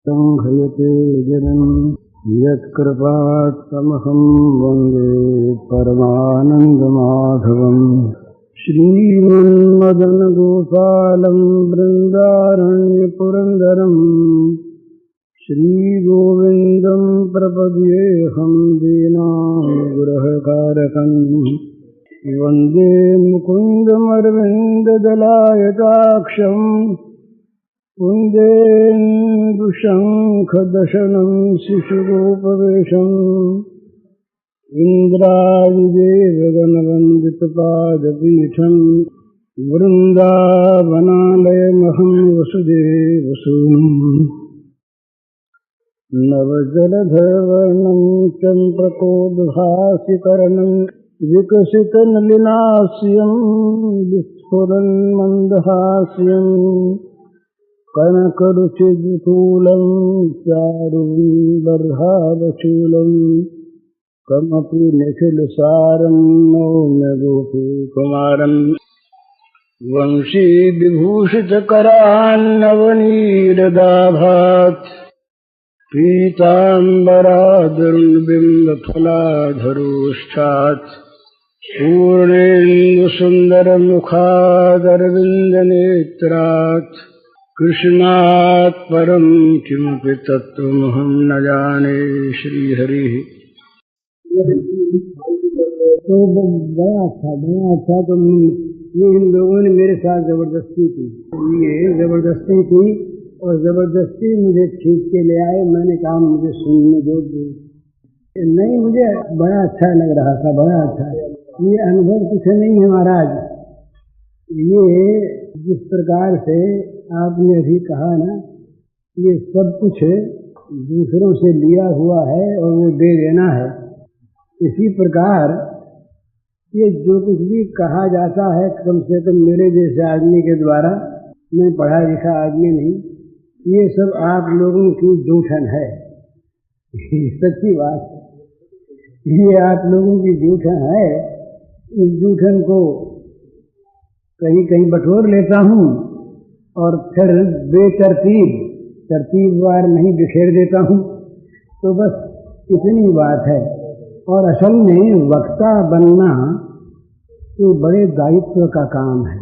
संघयते गिरिं यत्कृपात्तमहं वन्दे परमानन्दमाधवम्। श्रीमन्मदनगोपालं बृन्दारण्यपुरन्दरम् श्रीगोविन्दं प्रपद्येऽहं दीनानुग्रहकारकम्। वन्दे मुकुन्दमरविन्ददलायताक्षम् कुन्देन्दुशङ्खदशनं शिशुरूपवेशम्। इन्द्रादिदेवगणवन्दितपादपीठम् वृन्दावनालयमहं वसुदेवसूनुम्। नवजलधरवर्णं चम्प्रकोद्भासिकरणं विकसितनलिनास्यं विस्फुरन्मन्दहास्यं। कनकरुचिविपुलं चारुबर्हावशूलं कमपि निखिलसारं नौम्य गोपीकुमारम्। वंशी विभूषितकरान्नवनीरदाभात् पीताम्बरादुर्बिम्बफलाधरोष्ठात् पूर्णेन्दुसुन्दरमुखादरविन्दनेत्रात्। कृष्णात् परं किमपि तत्त्वमहं न जाने। श्रीहरिः तो बड़ा अच्छा तो ये इन लोगों ने मेरे साथ जबरदस्ती की। ये जबरदस्ती की और जबरदस्ती मुझे खींच के ले आए। मैंने कहा मुझे सुनने दो। नहीं, मुझे बड़ा अच्छा लग रहा था, बड़ा अच्छा। ये अनुभव कुछ नहीं है महाराज। ये जिस प्रकार से आपने अभी कहा ना, ये सब कुछ दूसरों से लिया हुआ है और वो दे देना है। इसी प्रकार ये जो कुछ भी कहा जाता है, कम से कम मेरे जैसे आदमी के द्वारा, मैं पढ़ा लिखा आदमी नहीं, ये सब आप लोगों की जूठन है। सच्ची बात, ये आप लोगों की जूठन है। इस जूठन को कहीं कहीं बटोर लेता हूँ और फिर तरतीबवार नहीं बिखेर देता हूँ। तो बस इतनी बात है। और असल में वक्ता बनना तो बड़े दायित्व का काम है।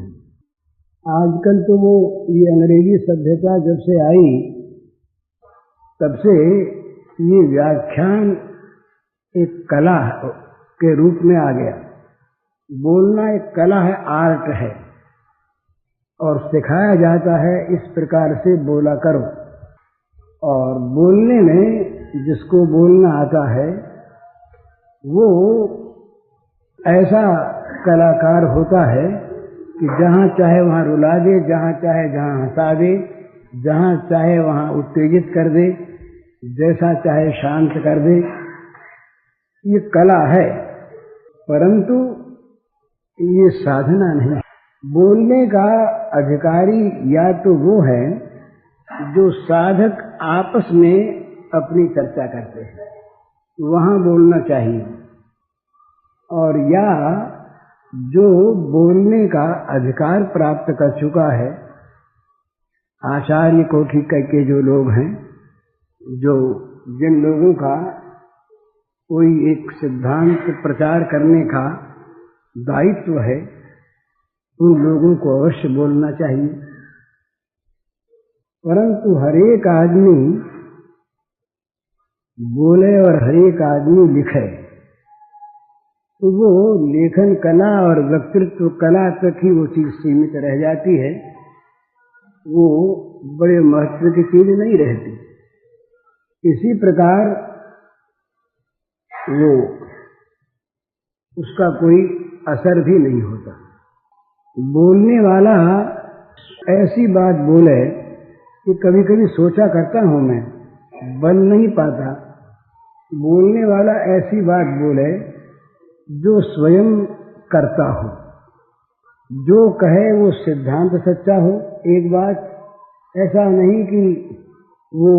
आजकल तो वो ये अंग्रेजी सभ्यता जब से आई तब से ये व्याख्यान एक कला के रूप में आ गया। बोलना एक कला है, आर्ट है, और सिखाया जाता है इस प्रकार से बोला करो। और बोलने में जिसको बोलना आता है वो ऐसा कलाकार होता है कि जहाँ चाहे वहाँ रुला दे, जहाँ चाहे जहाँ हंसा दे, जहाँ चाहे वहाँ उत्तेजित कर दे, जैसा चाहे शांत कर दे। ये कला है, परंतु ये साधना नहीं। बोलने का अधिकारी या तो वो है जो साधक आपस में अपनी चर्चा करते हैं, वहाँ बोलना चाहिए। और या जो बोलने का अधिकार प्राप्त कर चुका है, आचार्य कोटि के जो लोग हैं, जो जिन लोगों का कोई एक सिद्धांत प्रचार करने का दायित्व है, उन लोगों को अवश्य बोलना चाहिए। परंतु हरेक आदमी बोले और हरेक आदमी लिखे तो वो लेखन कला और वक्तृत्व कला तक ही वो चीज सीमित रह जाती है। वो बड़े महत्व की चीज नहीं रहती। इसी प्रकार वो उसका कोई असर भी नहीं होता। बोलने वाला ऐसी बात बोले कि कभी कभी सोचा करता हूं मैं, बन नहीं पाता। बोलने वाला ऐसी बात बोले जो स्वयं करता हो, जो कहे वो सिद्धांत सच्चा हो। एक बात, ऐसा नहीं कि वो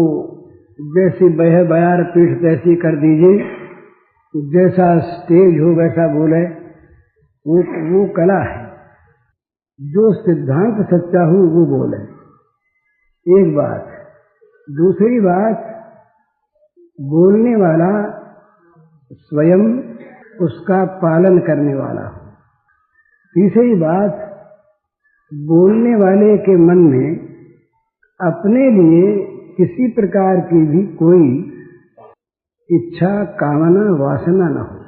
जैसी बह बयार पीठ तैसी कर दीजिए, जैसा स्टेज हो वैसा बोले, वो कला है। जो सिद्धांत सच्चा हो वो बोले। एक बात, दूसरी बात, बोलने वाला स्वयं उसका पालन करने वाला हो। तीसरी बात, बोलने वाले के मन में अपने लिए किसी प्रकार की भी कोई इच्छा, कामना, वासना न हो।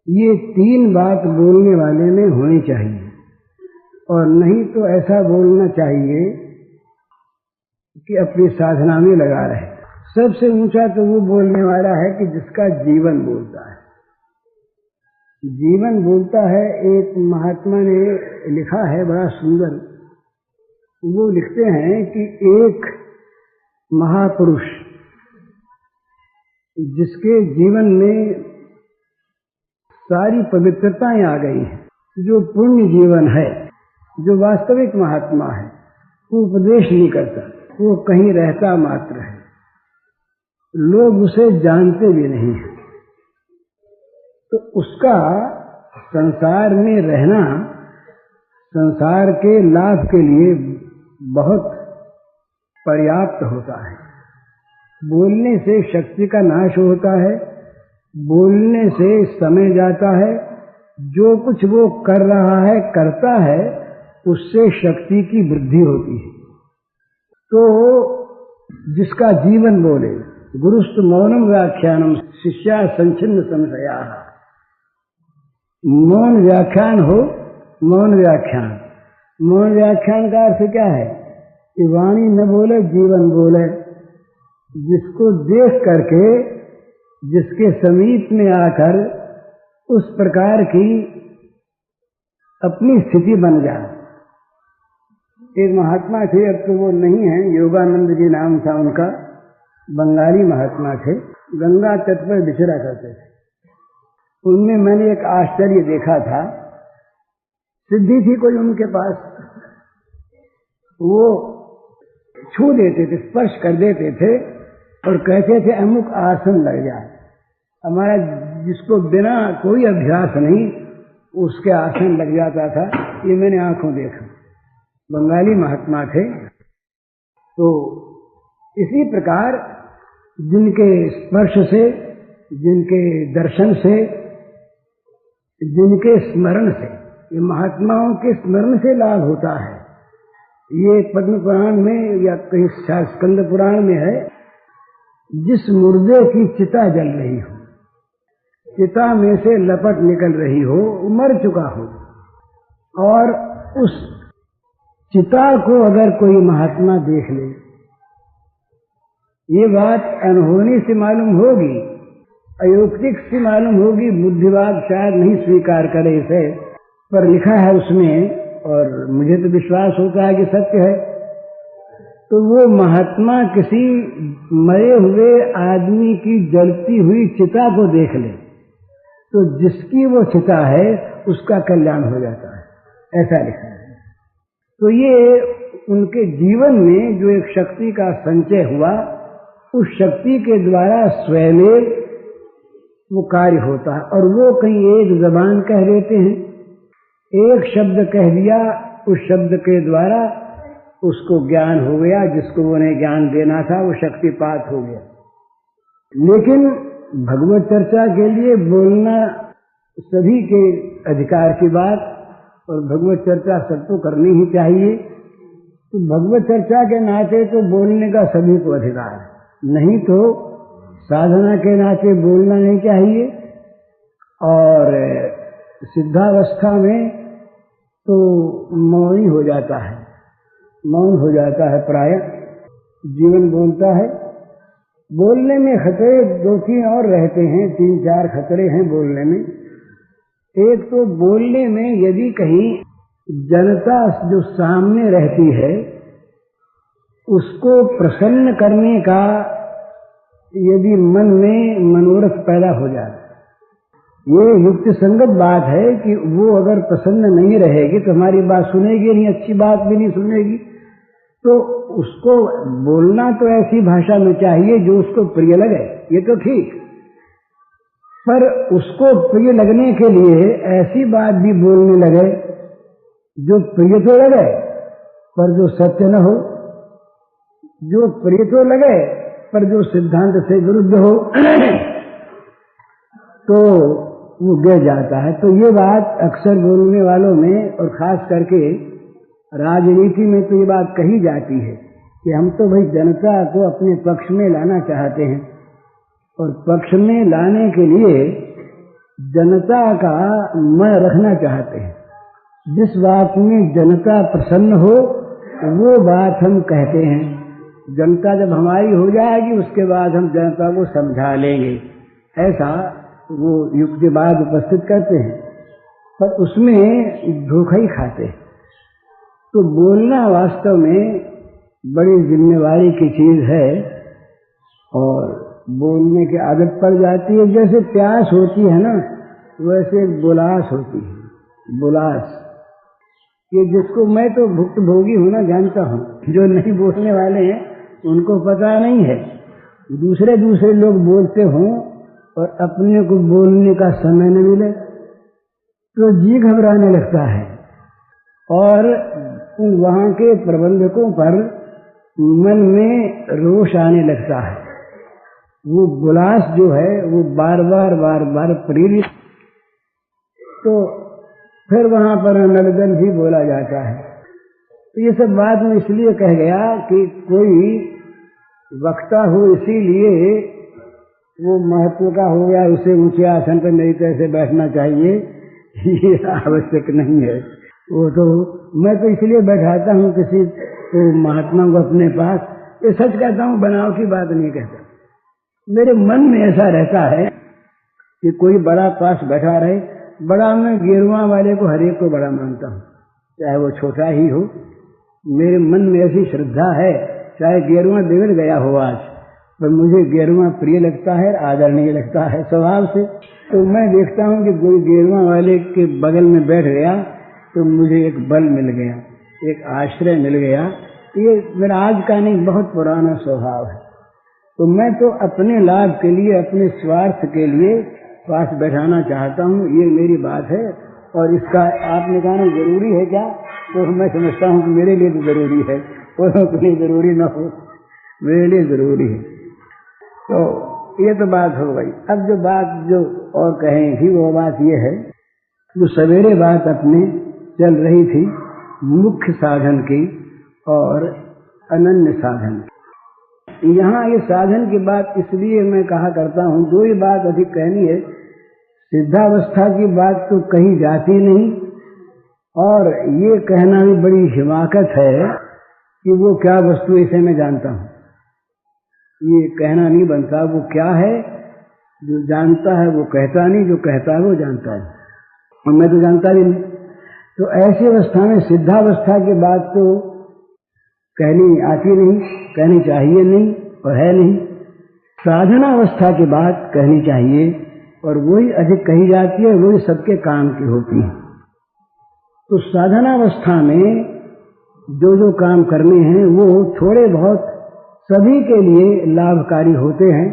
ये तीन बात बोलने वाले में होनी चाहिए, और नहीं तो ऐसा बोलना चाहिए कि अपनी साधना में लगा रहे। सबसे ऊंचा तो वो बोलने वाला है कि जिसका जीवन बोलता है। जीवन बोलता है। एक महात्मा ने लिखा है बड़ा सुंदर, वो लिखते हैं कि एक महापुरुष जिसके जीवन में सारी पवित्रताएं आ गई हैं, जो पुण्य जीवन है, जो वास्तविक महात्मा है, वो उपदेश नहीं करता, वो कहीं रहता मात्र है, लोग उसे जानते भी नहीं हैं, तो उसका संसार में रहना संसार के लाभ के लिए बहुत पर्याप्त होता है। बोलने से शक्ति का नाश होता है, बोलने से समय जाता है, जो कुछ वो कर रहा है, करता है, उससे शक्ति की वृद्धि होती है। तो जिसका जीवन बोले, गुरुस्तु मौनम व्याख्यानम शिष्या संचिन्न संशया। मौन व्याख्यान हो, मौन व्याख्यान। मौन व्याख्यान का अर्थ क्या है कि वाणी न बोले, जीवन बोले। जिसको देख करके, जिसके समीप में आकर उस प्रकार की अपनी स्थिति बन जाए। एक महात्मा थे, अब तो वो नहीं है, योगानंद जी नाम था उनका, बंगाली महात्मा थे, गंगा तट पर विचरा करते थे। उनमें मैंने एक आश्चर्य देखा था। सिद्धि थी कोई उनके पास, वो छू देते थे, स्पर्श कर देते थे और कहते थे अमुक आसन लग जाए। हमारा जिसको बिना कोई अभ्यास नहीं उसके आसन लग जाता था, ये मैंने आंखों देखा। बंगाली महात्मा थे। तो इसी प्रकार जिनके स्पर्श से, जिनके दर्शन से, जिनके स्मरण से, ये महात्माओं के स्मरण से लाभ होता है। ये पद्म पुराण में या कहीं स्कंद पुराण में है, जिस मुर्दे की चिता जल रही हो, चिता में से लपट निकल रही हो, मर चुका हो, और उस चिता को अगर कोई महात्मा देख ले, ये बात अनहोनी से मालूम होगी, अयोक्तिक से मालूम होगी, बुद्धिवाद शायद नहीं स्वीकार करे इसे, पर लिखा है उसमें और मुझे तो विश्वास होता है कि सत्य है। तो वो महात्मा किसी मरे हुए आदमी की जलती हुई चिता को देख ले तो जिसकी वो चिता है उसका कल्याण हो जाता है, ऐसा लिखा है। तो ये उनके जीवन में जो एक शक्ति का संचय हुआ, उस शक्ति के द्वारा स्वयं वो कार्य होता है। और वो कहीं एक जबान कह देते हैं, एक शब्द कह दिया, उस शब्द के द्वारा उसको ज्ञान हो गया, जिसको उन्हें ज्ञान देना था वो शक्तिपात हो गया। लेकिन भगवत चर्चा के लिए बोलना सभी के अधिकार की बात, और भगवत चर्चा सबको करनी ही चाहिए। तो भगवत चर्चा के नाते तो बोलने का सभी को अधिकार है, नहीं तो साधना के नाते बोलना नहीं चाहिए। और सिद्धावस्था में तो मौन ही हो जाता है, मौन हो जाता है प्राय, जीवन बोलता है। बोलने में खतरे दो तीन और रहते हैं, तीन चार खतरे हैं बोलने में। एक तो बोलने में यदि कहीं जनता जो सामने रहती है उसको प्रसन्न करने का यदि मन में मनोरथ पैदा हो जाए, ये युक्ति संगत बात है कि वो अगर प्रसन्न नहीं रहेगी तो हमारी बात सुनेगी नहीं, अच्छी बात भी नहीं सुनेगी। तो उसको बोलना तो ऐसी भाषा में चाहिए जो उसको प्रिय लगे, ये तो ठीक, पर उसको प्रिय लगने के लिए ऐसी बात भी बोलने लगे जो प्रिय तो लगे पर जो सत्य न हो, जो प्रिय तो लगे पर जो सिद्धांत से विरुद्ध हो तो वो गिर जाता है। तो ये बात अक्सर बोलने वालों में और खास करके राजनीति में तो ये बात कही जाती है कि हम तो भाई जनता को अपने पक्ष में लाना चाहते हैं और पक्ष में लाने के लिए जनता का मैं रखना चाहते हैं। जिस बात में जनता प्रसन्न हो वो बात हम कहते हैं। जनता जब हमारी हो जाएगी उसके बाद हम जनता को समझा लेंगे, ऐसा वो युक्तिवाद उपस्थित करते हैं, पर उसमें धोखा ही खाते हैं। तो बोलना वास्तव में बड़ी जिम्मेवारी की चीज है और बोलने की आदत पड़ जाती है। जैसे प्यास होती है ना, वैसे बुलास होती है। बुलास ये जिसको मैं तो भुक्तभोगी हूं ना, जानता हूं। जो नहीं बोलने वाले हैं उनको पता नहीं है। दूसरे लोग बोलते हों और अपने को बोलने का समय न मिले तो जी घबराने लगता है और वहां के प्रबंधकों पर मन में रोष आने लगता है। वो बुलास जो है वो बार बार प्रेरित, तो फिर वहां पर नलगन भी बोला जाता है। तो ये सब बात में इसलिए कह गया कि कोई वक्ता हो इसीलिए वो महत्व का हो गया, उसे ऊंचे आसन पर मेरी तरह से बैठना चाहिए, ये आवश्यक नहीं है। वो तो मैं तो इसलिए बैठाता हूँ किसी तो महात्मा को अपने पास, ये सच कहता हूँ, बनाव की बात नहीं कहता। मेरे मन में ऐसा रहता है कि कोई बड़ा पास बैठा रहे। बड़ा मैं गेरुआ वाले को हरेक को बड़ा मानता हूँ, चाहे वो छोटा ही हो। मेरे मन में ऐसी श्रद्धा है, चाहे गेरुआ बिगड़ गया हो आज, पर मुझे गेरुआ प्रिय लगता है, आदरणीय लगता है स्वभाव से। तो मैं देखता हूँ कि कोई गेरुआ वाले के बगल में बैठ गया तो मुझे एक बल मिल गया, एक आश्रय मिल गया। ये मेरा आज का नहीं, बहुत पुराना स्वभाव है। तो मैं तो अपने लाभ के लिए, अपने स्वार्थ के लिए पास बैठाना चाहता हूँ, ये मेरी बात है। और इसका आपने कहा जरूरी है क्या, तो मैं समझता हूँ कि मेरे लिए तो जरूरी है, और अपनी जरूरी न हो, मेरे लिए जरूरी है। तो ये तो बात हो गई। अब जो बात जो और कहें थी वो बात ये है, जो सवेरे बात अपने चल रही थी मुख्य साधन की और अनन्य साधन की। यहाँ ये साधन की बात इसलिए मैं कहा करता हूँ, दो ही बात अधिक कहनी है। सिद्धावस्था की बात तो कही जाती नहीं, और ये कहना भी बड़ी हिमाकत है कि वो क्या वस्तु इसे मैं जानता हूँ। ये कहना नहीं बनता। वो क्या है, जो जानता है वो कहता नहीं, जो कहता है वो जानता है, और मैं तो जानता भी नहीं। तो ऐसी अवस्था में सिद्धावस्था की बात तो कहनी आती नहीं, कहनी चाहिए नहीं और है नहीं। साधनावस्था की बात कहनी चाहिए और वही अधिक कही जाती है, वही सबके काम की होती है। तो साधनावस्था में जो जो काम करने हैं वो थोड़े बहुत सभी के लिए लाभकारी होते हैं।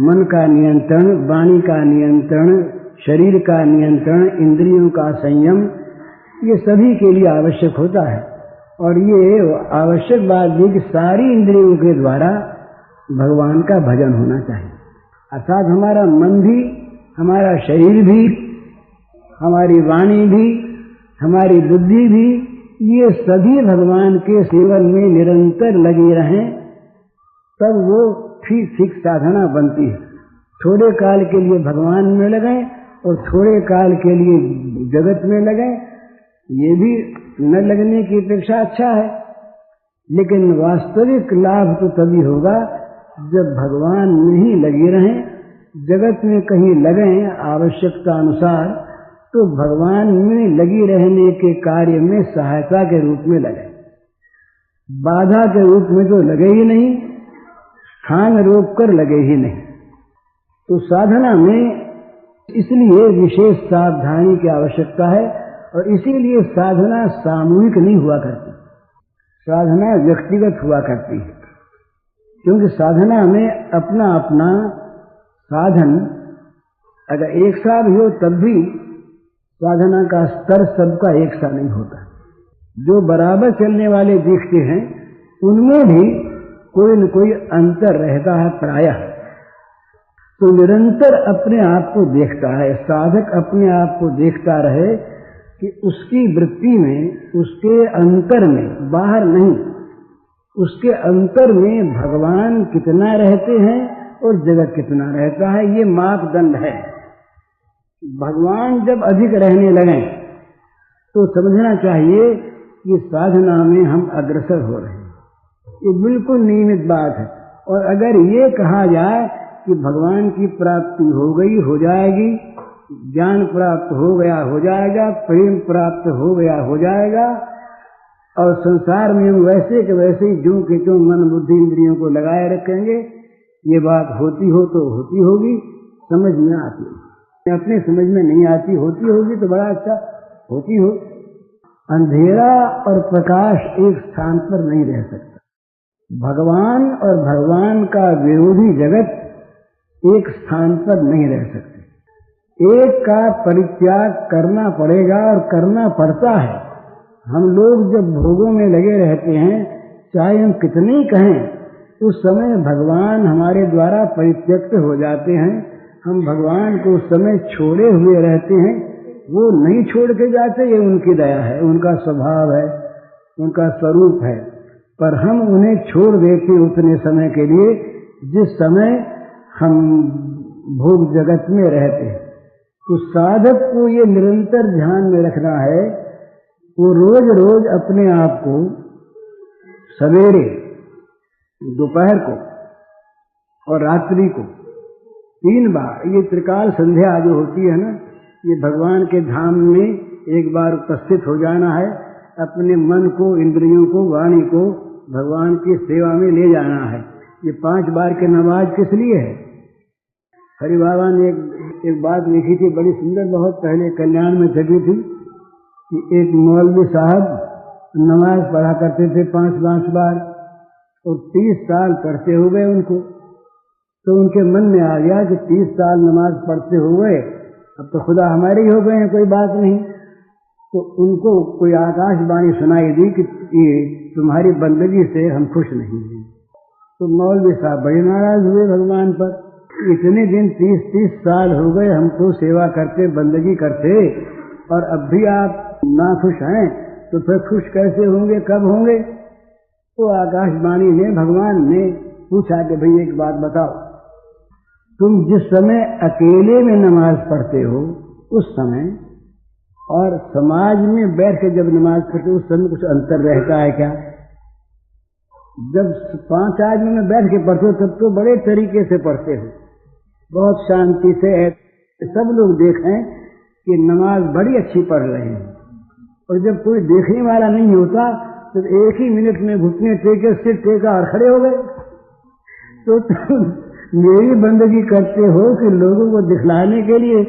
मन का नियंत्रण, वाणी का नियंत्रण, शरीर का नियंत्रण, इंद्रियों का संयम, ये सभी के लिए आवश्यक होता है। और ये आवश्यक बात भी कि सारी इंद्रियों के द्वारा भगवान का भजन होना चाहिए। अर्थात हमारा मन भी, हमारा शरीर भी, हमारी वाणी भी, हमारी बुद्धि भी, ये सभी भगवान के सेवन में निरंतर लगी रहें, तब वो ठीक साधना बनती है। थोड़े काल के लिए भगवान में लगे और थोड़े काल के लिए जगत में लगे, ये भी न लगने की अपेक्षा अच्छा है। लेकिन वास्तविक लाभ तो तभी होगा जब भगवान में ही लगे रहें। जगत में कहीं लगे आवश्यकता अनुसार, तो भगवान में लगी रहने के कार्य में सहायता के रूप में लगे, बाधा के रूप में तो लगे ही नहीं, स्थान रोक कर लगे ही नहीं। तो साधना में इसलिए विशेष सावधानी की आवश्यकता है, और इसीलिए साधना सामूहिक नहीं हुआ करती, साधना व्यक्तिगत हुआ करती है। क्योंकि साधना में अपना अपना साधन अगर एक साथ हो तब भी साधना का स्तर सबका एक सा नहीं होता। जो बराबर चलने वाले दिखते हैं उनमें भी कोई न कोई अंतर रहता है प्रायः। तो निरंतर अपने आप को देखता है, साधक अपने आप को देखता रहे कि उसकी वृत्ति में, उसके अंतर में, बाहर नहीं, उसके अंतर में भगवान कितना रहते हैं और जगत कितना रहता है, ये मापदंड है। भगवान जब अधिक रहने लगे तो समझना चाहिए कि साधना में हम अग्रसर हो रहे हैं, ये बिल्कुल नियमित बात है। और अगर ये कहा जाए कि भगवान की प्राप्ति हो गई, हो जाएगी, ज्ञान प्राप्त हो गया, हो जाएगा, प्रेम प्राप्त हो गया, हो जाएगा, और संसार में हम वैसे के वैसे ही ज्यों के त्यों मन बुद्धि इंद्रियों को लगाए रखेंगे, ये बात होती हो तो होती होगी, समझ में आती है, अपने समझ में नहीं आती, होती होगी तो बड़ा अच्छा होती हो। अंधेरा और प्रकाश एक स्थान पर नहीं रह सकता। भगवान और भगवान का विरोधी जगत एक स्थान पर नहीं रह सकते। एक का परित्याग करना पड़ेगा और करना पड़ता है। हम लोग जब भोगों में लगे रहते हैं, चाहे हम कितने ही कहें, उस समय भगवान हमारे द्वारा परित्यक्त हो जाते हैं। हम भगवान को उस समय छोड़े हुए रहते हैं, वो नहीं छोड़ के जाते, ये उनकी दया है, उनका स्वभाव है, उनका स्वरूप है। पर हम उन्हें छोड़ देते उतने समय के लिए जिस समय हम भोग जगत में रहते हैं। तो साधक को ये निरंतर ध्यान में रखना है, वो रोज रोज अपने आप को सवेरे, दोपहर को और रात्रि को 3 बार, ये त्रिकाल संध्या जो होती है ना, ये भगवान के धाम में एक बार उपस्थित हो जाना है, अपने मन को, इंद्रियों को, वाणी को भगवान की सेवा में ले जाना है। ये 5 बार की नमाज किस लिए है? हरि बाबा ने एक बात लिखी थी, बड़ी सुंदर, बहुत पहले कल्याण में छपी थी, कि एक मौलवी साहब नमाज पढ़ा करते थे 5-5 बार, और 30 साल पढ़ते हो गए उनको। तो उनके मन में आ गया कि 30 साल नमाज पढ़ते हो गए, अब तो खुदा हमारे ही हो गए हैं, कोई बात नहीं। तो उनको कोई आकाशवाणी सुनाई दी कि तुम्हारी बंदगी से हम खुश नहीं हैं। तो मौलवी साहब बड़े नाराज हुए भगवान पर, इतने दिन 30-30 साल हो गए हमको सेवा करते, बंदगी करते, और अब भी आप नाखुश हैं, तो फिर खुश कैसे होंगे, कब होंगे? तो आकाशवाणी ने, भगवान ने पूछा कि भाई एक बात बताओ, तुम जिस समय अकेले में नमाज पढ़ते हो उस समय और समाज में बैठ के जब नमाज पढ़ते हो उस समय कुछ अंतर रहता है क्या? जब 5 आदमी में बैठ के पढ़ते हो तब तो बड़े तरीके से पढ़ते हो, बहुत शांति से, सब लोग देखें कि नमाज बड़ी अच्छी पढ़ रहे हैं। और जब कोई देखने वाला नहीं होता तो एक ही मिनट में घुटने टेके, सिर टेका और खड़े हो गए। तो तुम मेरी बंदगी करते हो कि लोगों को दिखलाने के लिए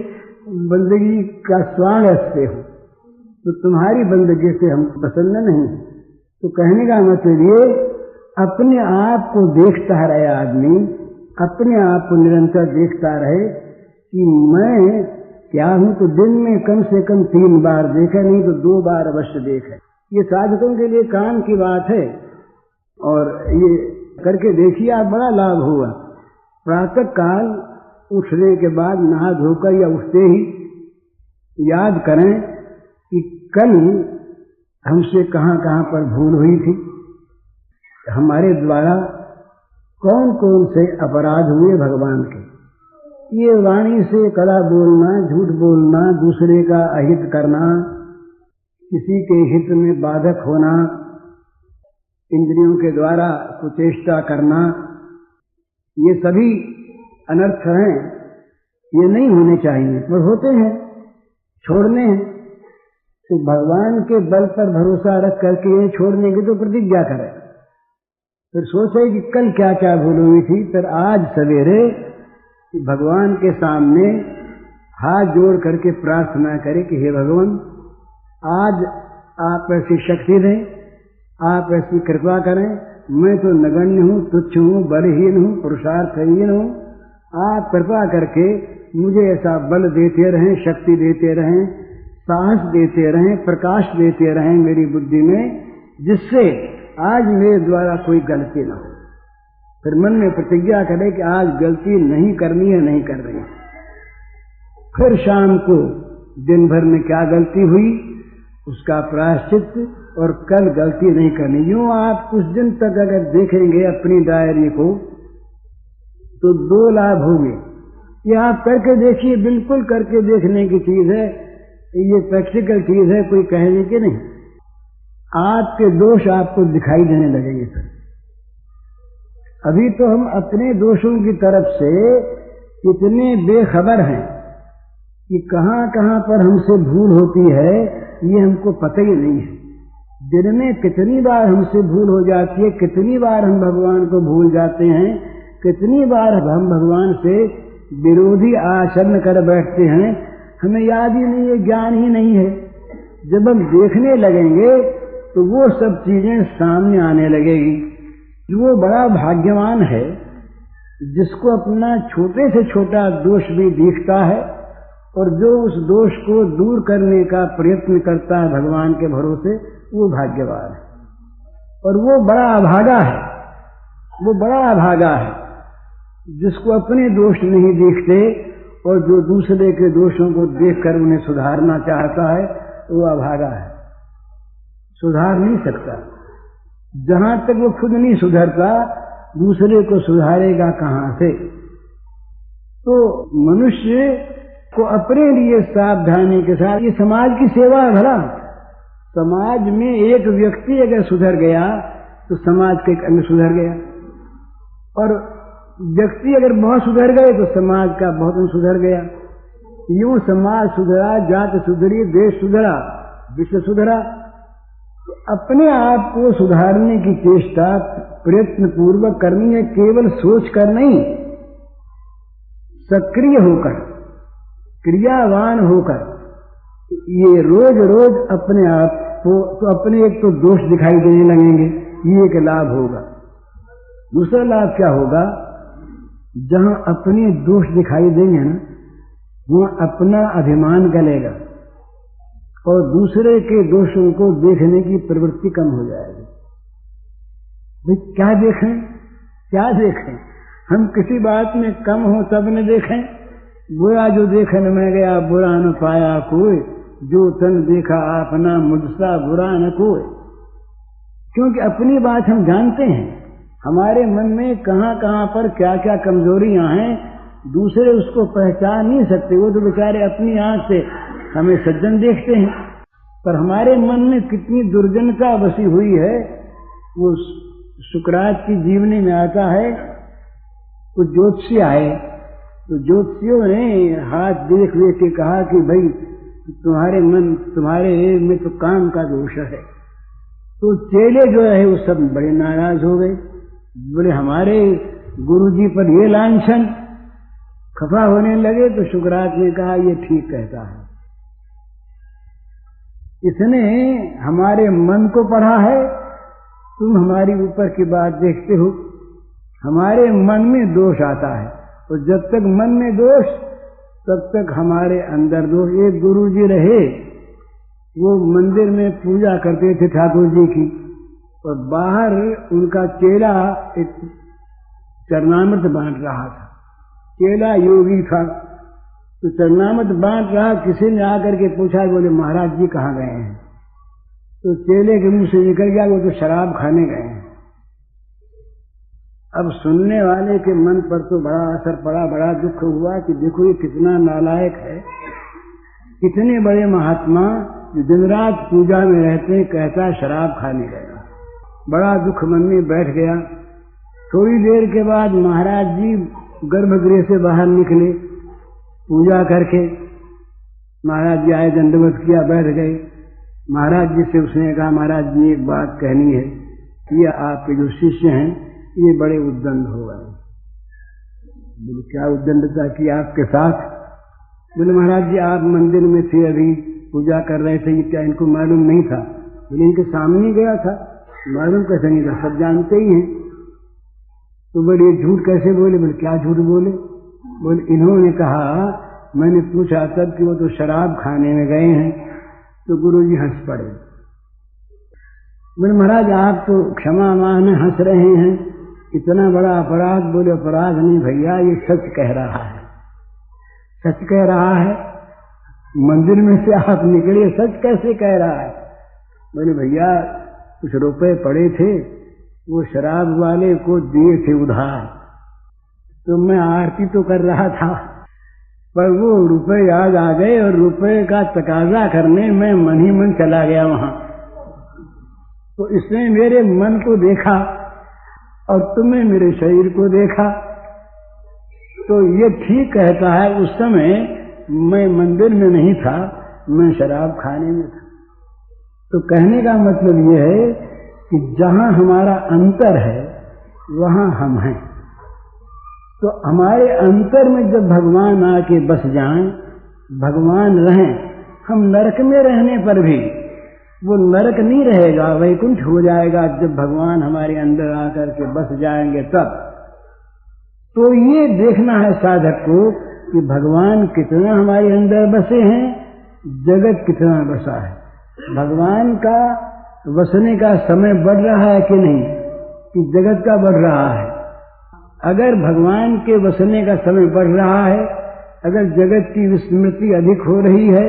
बंदगी का स्वांग रखते हो, तो तुम्हारी बंदगी से हम पसंद नहीं। तो कहने का मतलब ये, अपने आप को देखता रहे आदमी, अपने आप को निरंतर देखता रहे कि मैं क्या हूं। तो दिन में कम से कम 3 बार देखे, नहीं तो 2 बार अवश्य देखे। ये साधकों के लिए काम की बात है, और ये करके देखिए आप, बड़ा लाभ हुआ। प्रातः काल उठने के बाद नहा धोकर या उठते ही याद करें कि कल हमसे कहाँ कहाँ पर भूल हुई थी, हमारे द्वारा कौन कौन से अपराध हुए भगवान के। ये वाणी से कला बोलना, झूठ बोलना, दूसरे का अहित करना, किसी के हित में बाधक होना, इंद्रियों के द्वारा कुचेष्टा करना, ये सभी अनर्थ हैं, ये नहीं होने चाहिए, पर होते हैं, छोड़ने हैं। तो भगवान के बल पर भरोसा रख करके ये छोड़ने की तो प्रतिज्ञा करें, फिर सोचे कि कल क्या क्या भूल हुई थी, फिर आज सवेरे भगवान के सामने हाथ जोड़ करके प्रार्थना करें कि हे भगवान, आज आप ऐसी शक्ति दें, आप ऐसी कृपा करें, मैं तो नगण्य हूँ, तुच्छ हूँ, बलहीन हूँ, पुरुषार्थहीन हूँ, आप कृपा करके मुझे ऐसा बल देते रहें, शक्ति देते रहें, साहस देते रहें, प्रकाश देते रहें मेरी बुद्धि में, जिससे आज मेरे द्वारा कोई गलती न हो। फिर मन में प्रतिज्ञा करे कि आज गलती नहीं करनी है, नहीं कर रही। फिर शाम को दिन भर में क्या गलती हुई उसका प्रायश्चित, और कल गलती नहीं करनी। यूं आप कुछ दिन तक अगर देखेंगे अपनी डायरी को तो 2 लाभ होंगे। ये आप करके देखिए, बिल्कुल करके देखने की चीज है, ये प्रैक्टिकल चीज है, कोई कहने की नहीं। आपके दोष आपको दिखाई देने लगेंगे। फिर अभी तो हम अपने दोषों की तरफ से कितने बेखबर हैं कि कहां कहां पर हमसे भूल होती है, ये हमको पता ही नहीं है। दिन में कितनी बार हमसे भूल हो जाती है, कितनी बार हम भगवान को भूल जाते हैं, कितनी बार हम भगवान से विरोधी आचरण कर बैठते हैं, हमें याद ही नहीं है, ज्ञान ही नहीं है। जब हम देखने लगेंगे तो वो सब चीजें सामने आने लगेगी। वो बड़ा भाग्यवान है जिसको अपना छोटे से छोटा दोष भी दिखता है और जो उस दोष को दूर करने का प्रयत्न करता है भगवान के भरोसे, वो भाग्यवान है। और वो बड़ा अभागा है, वो बड़ा अभागा है जिसको अपने दोष नहीं दिखते और जो दूसरे के दोषों को देखकर उन्हें सुधारना चाहता है, वो अभागा है, सुधार नहीं सकता। जहां तक वो खुद नहीं सुधरता, दूसरे को सुधारेगा कहां से? तो मनुष्य को अपने लिए सावधानी के साथ, ये समाज की सेवा है। भला समाज में एक व्यक्ति अगर सुधर गया तो समाज का एक अंग सुधर गया, और व्यक्ति अगर बहुत सुधर गए तो समाज का बहुत अंग सुधर गया। यूं समाज सुधरा, जात सुधरी, देश सुधरा, विश्व सुधरा। तो अपने आप को सुधारने की चेष्टा प्रयत्न पूर्वक करनी है, केवल सोच कर नहीं, सक्रिय होकर, क्रियावान होकर। ये रोज रोज अपने आप को, तो अपने एक तो दोष दिखाई देने लगेंगे, ये एक लाभ होगा। दूसरा लाभ क्या होगा? जहां अपने दोष दिखाई देंगे ना, वहां अपना अभिमान गलेगा और दूसरे के दोषों को देखने की प्रवृत्ति कम हो जाएगी। भाई क्या देखें, क्या देखें? हम किसी बात में कम हो तब न देखें। बुरा जो देखन में गया बुरा न पाया कोई, जो तन देखा अपना मुझसा बुरा न कोई। क्योंकि अपनी बात हम जानते हैं, हमारे मन में कहां कहां पर क्या क्या कमजोरियां हैं, दूसरे उसको पहचान नहीं सकते। वो तो बेचारे अपनी आंख से हमें सज्जन देखते हैं, पर हमारे मन में कितनी दुर्जनता बसी हुई है। वो सुकरात की जीवनी में आता है, कुछ ज्योतिषी आए तो ज्योतिषियों ने हाथ देख देख के कहा कि भाई तुम्हारे में तो काम का दोष है। तो चेले जो है वो सब बड़े नाराज हो गए, बोले हमारे गुरुजी पर ये लांछन, खफा होने लगे। तो सुकरात ने कहा ये ठीक कहता है, इसने हमारे मन को पढ़ा है, तुम हमारी ऊपर की बात देखते हो। हमारे मन में दोष आता है, तो जब तक मन में दोष तब तक हमारे अंदर दोष। एक गुरुजी रहे, वो मंदिर में पूजा करते थे ठाकुर जी की, और बाहर उनका चेला एक चरणामृत बांट रहा था। चेला योगी था, तो चरणामृत बांट रहा। किसी ने आकर के पूछा, बोले महाराज जी कहाँ गए हैं? तो चेले के मुंह से निकल गया, वो तो शराब खाने गए हैं। अब सुनने वाले के मन पर तो बड़ा असर पड़ा, बड़ा दुख हुआ कि देखो ये कितना नालायक है। कितने बड़े महात्मा जो दिन रात पूजा में रहते हैं, कहता शराब खाने गया। बड़ा दुख मन में बैठ गया। थोड़ी देर के बाद महाराज जी गर्भगृह से बाहर निकले पूजा करके। महाराज जी आए, दंडवत किया, बैठ गए। महाराज जी से उसने कहा, महाराज जी एक बात कहनी है, ये आपके जो शिष्य हैं ये बड़े उद्दंड हो गए। बोले क्या उद्दंडता की आपके साथ? बोले महाराज जी आप मंदिर में थे, अभी पूजा कर रहे थे, ये क्या इनको मालूम नहीं था? बोले इनके सामने गया था, मालूम कैसे नहीं था, सब जानते ही हैं। तो बोले झूठ कैसे बोले? बोले क्या झूठ बोले? बोले इन्होंने कहा, मैंने पूछा तब कि वो तो शराब खाने में गए हैं। तो गुरुजी हंस पड़े। बोले महाराज आप तो क्षमा मांगने हंस रहे हैं, इतना बड़ा अपराध? बोले अपराध नहीं भैया, ये सच कह रहा है, सच कह रहा है। मंदिर में से आप निकले, सच कैसे कह रहा है? बोले भैया कुछ रुपए पड़े थे, वो शराब वाले को दिए थे उधार, तो मैं आरती तो कर रहा था, पर वो रुपए याद आ गए और रुपए का तकाजा करने में मन ही मन चला गया वहां। तो इसने मेरे मन को देखा और तुमने मेरे शरीर को देखा। तो ये ठीक कहता है, उस समय मैं मंदिर में नहीं था, मैं शराब खाने में था। तो कहने का मतलब ये है कि जहां हमारा अंतर है वहां हम हैं। तो हमारे अंतर में जब भगवान आके बस जाएं, भगवान रहें, हम नरक में रहने पर भी वो नरक नहीं रहेगा, वैकुंठ हो जाएगा जब भगवान हमारे अंदर आकर के बस जाएंगे तब। तो ये देखना है साधक को कि भगवान कितना हमारे अंदर बसे हैं, जगत कितना बसा है। भगवान का बसने का समय बढ़ रहा है कि नहीं, कि जगत का बढ़ रहा है? अगर भगवान के बसने का समय बढ़ रहा है, अगर जगत की विस्मृति अधिक हो रही है,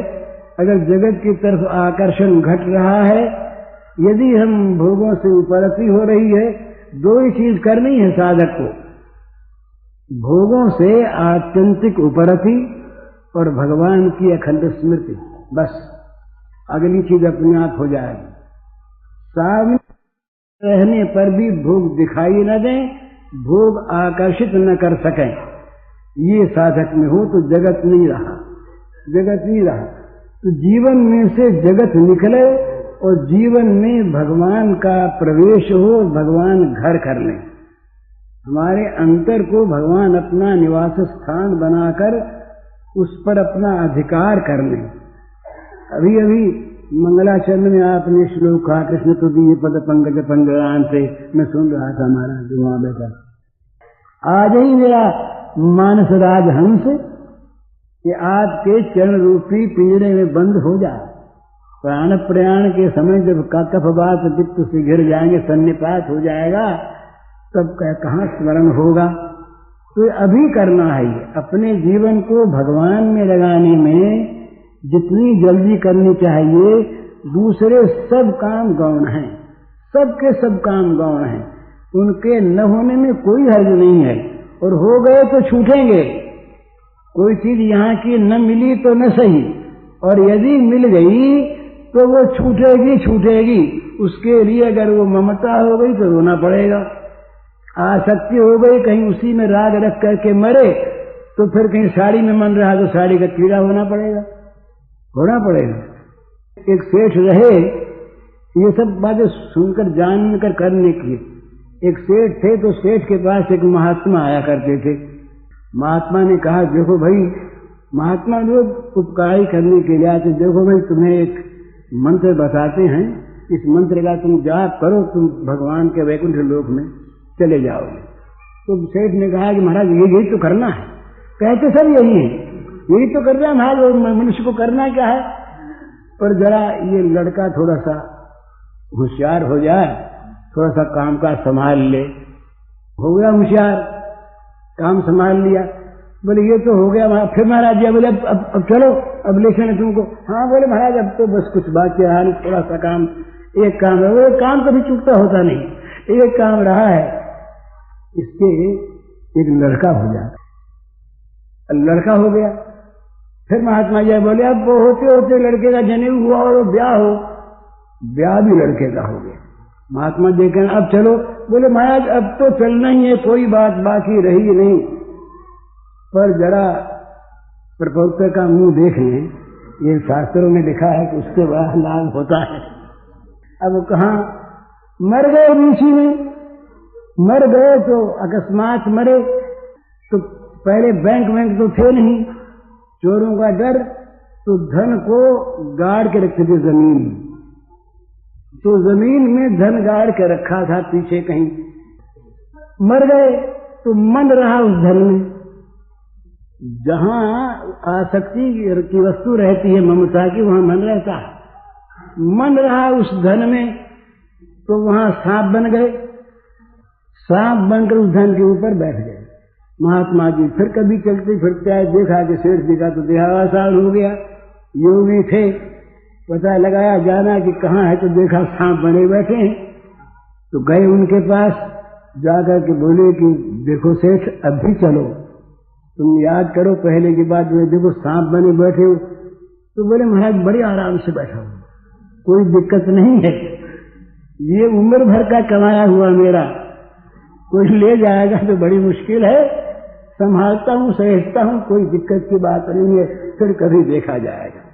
अगर जगत की तरफ आकर्षण घट रहा है, यदि हम भोगों से उपरति हो रही है, दो ही चीज करनी है साधक को, भोगों से आत्यंतिक उपरति और भगवान की अखंड स्मृति, बस अगली चीज अपने आप हो जाएगी। सामने रहने पर भी भोग दिखाई न दें, भोग आकर्षित न कर सकें, ये साधक में हो तो जगत नहीं रहा, जगत नहीं रहा। तो जीवन में से जगत निकले और जीवन में भगवान का प्रवेश हो, भगवान घर कर लें। हमारे अंतर को भगवान अपना निवास स्थान बनाकर उस पर अपना अधिकार कर लें। अभी अभी मंगलाचरण में आपने श्लोक कहा, कृष्ण तो दिए पद पंकज पंजरान से, मैं सुन रहा था हमारा जो वहां बैठा। आज ही मेरा मानस राजहंस कि आपके चरण रूपी पिंजरे में बंद हो जाए। प्राण प्रयाण के समय जब कफवात पित्त से घिर जाएंगे, सन्निपात हो जाएगा, तब कहाँ स्मरण होगा? तो अभी करना है ये, अपने जीवन को भगवान में लगाने में जितनी जल्दी करनी चाहिए। दूसरे सब काम गौण हैं, सबके सब काम गौण हैं, उनके न होने में कोई हर्ज नहीं है, और हो गए तो छूटेंगे। कोई चीज यहाँ की न मिली तो न सही, और यदि मिल गई तो वो छूटेगी छूटेगी। उसके लिए अगर वो ममता हो गई तो रोना पड़ेगा, आसक्ति हो गई कहीं उसी में राग रख करके मरे, तो फिर कहीं साड़ी में मन रहा तो साड़ी का कीड़ा होना पड़ेगा, होना पड़ेगा। एक सेठ रहे, ये सब बातें सुनकर जानकर करने की। एक सेठ थे, तो सेठ के पास एक महात्मा आया करते थे। महात्मा ने कहा, देखो भाई, महात्मा लोग उपकारी करने के लिए आते, देखो भाई तुम्हें एक मंत्र बताते हैं, इस मंत्र का तुम जाप करो, तुम भगवान के वैकुंठ लोक में चले जाओगे। तो सेठ ने कहा कि महाराज यही तो करना है। कहते सब यही है, यही तो करना है महाराज, मनुष्य को करना क्या है? पर जरा ये लड़का थोड़ा सा होशियार हो जाए, थोड़ा सा काम का संभाल ले। हो गया होशियार, काम संभाल लिया। बोले ये तो हो गया महाराज। फिर महाराज जी बोले अब चलो, अब लेखन है तुमको। हाँ बोले महाराज अब तो बस कुछ बात है, थोड़ा सा काम, एक काम है। वो काम कभी चूकता होता नहीं, एक काम रहा है, इसके एक लड़का हो जाता, लड़का हो गया। फिर महात्मा जी बोले अब होते होते लड़के का जनेऊ हुआ और ब्याह हो, ब्याह भी लड़के का हो गया। महात्मा जी कहना अब चलो। बोले महाराज अब तो चलना ही है, कोई बात बाकी रही नहीं। पर जरा प्रपौत्र का मुंह देख लें, ये शास्त्रों में लिखा है कि उससे बड़ा लाभ होता है। अब कहाँ मर गए ऋषि में, मर गए तो अकस्मात मरे, तो पहले बैंक तो थे नहीं, चोरों का डर, तो धन को गाड़ के रखते थे जमीन में। तो जमीन में धन गाड़ के रखा था पीछे कहीं। मर गए तो मन रहा उस धन में। जहां आसक्ति की वस्तु रहती है ममता की, वहां मन रहता है। मन रहा उस धन में, तो वहां सांप बन गए। सांप बनकर उस धन के ऊपर बैठ गए। महात्मा जी फिर कभी चलते फिरते आए, देखा कि सेठ जी का तो देहावसान हो गया। योगी थे, पता लगाया जाना कि कहाँ है, तो देखा सांप बने बैठे हैं। तो गए उनके पास, जाकर के बोले कि देखो सेठ, अभी चलो, तुम याद करो पहले की बात, देखो सांप बने बैठे हो। तो बोले महाराज बड़े आराम से बैठा हूं, कोई दिक्कत नहीं है, ये उम्र भर का कमाया हुआ मेरा, कोई ले जाएगा तो बड़ी मुश्किल है, संभालता हूं, सहेजता हूं, कोई दिक्कत की बात नहीं है, फिर कभी देखा जाएगा।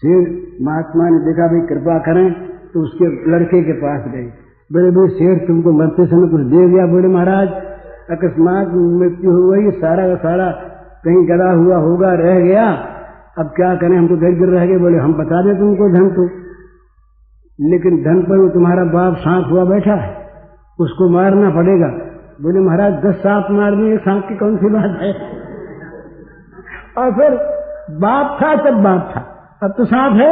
फिर महात्मा ने देखा भाई कृपा करें, तो उसके लड़के के पास गए। बोले भाई सेठ तुमको मरते समय कुछ दे दिया? बोले महाराज अकस्मात मृत्यु हो गई, सारा का सारा कहीं गड़ा हुआ होगा, रह गया, अब क्या करें, हमको दरिद्र रह गए। बोले हम बता दें तुमको धन, तो लेकिन धन पर वो तुम्हारा बाप सांप हुआ बैठा है, उसको मारना पड़ेगा। बोले महाराज 10 सांप मार दिए, सांप की कौन सी बात है? और फिर बाप था तब बाप था, अब तो सांप है,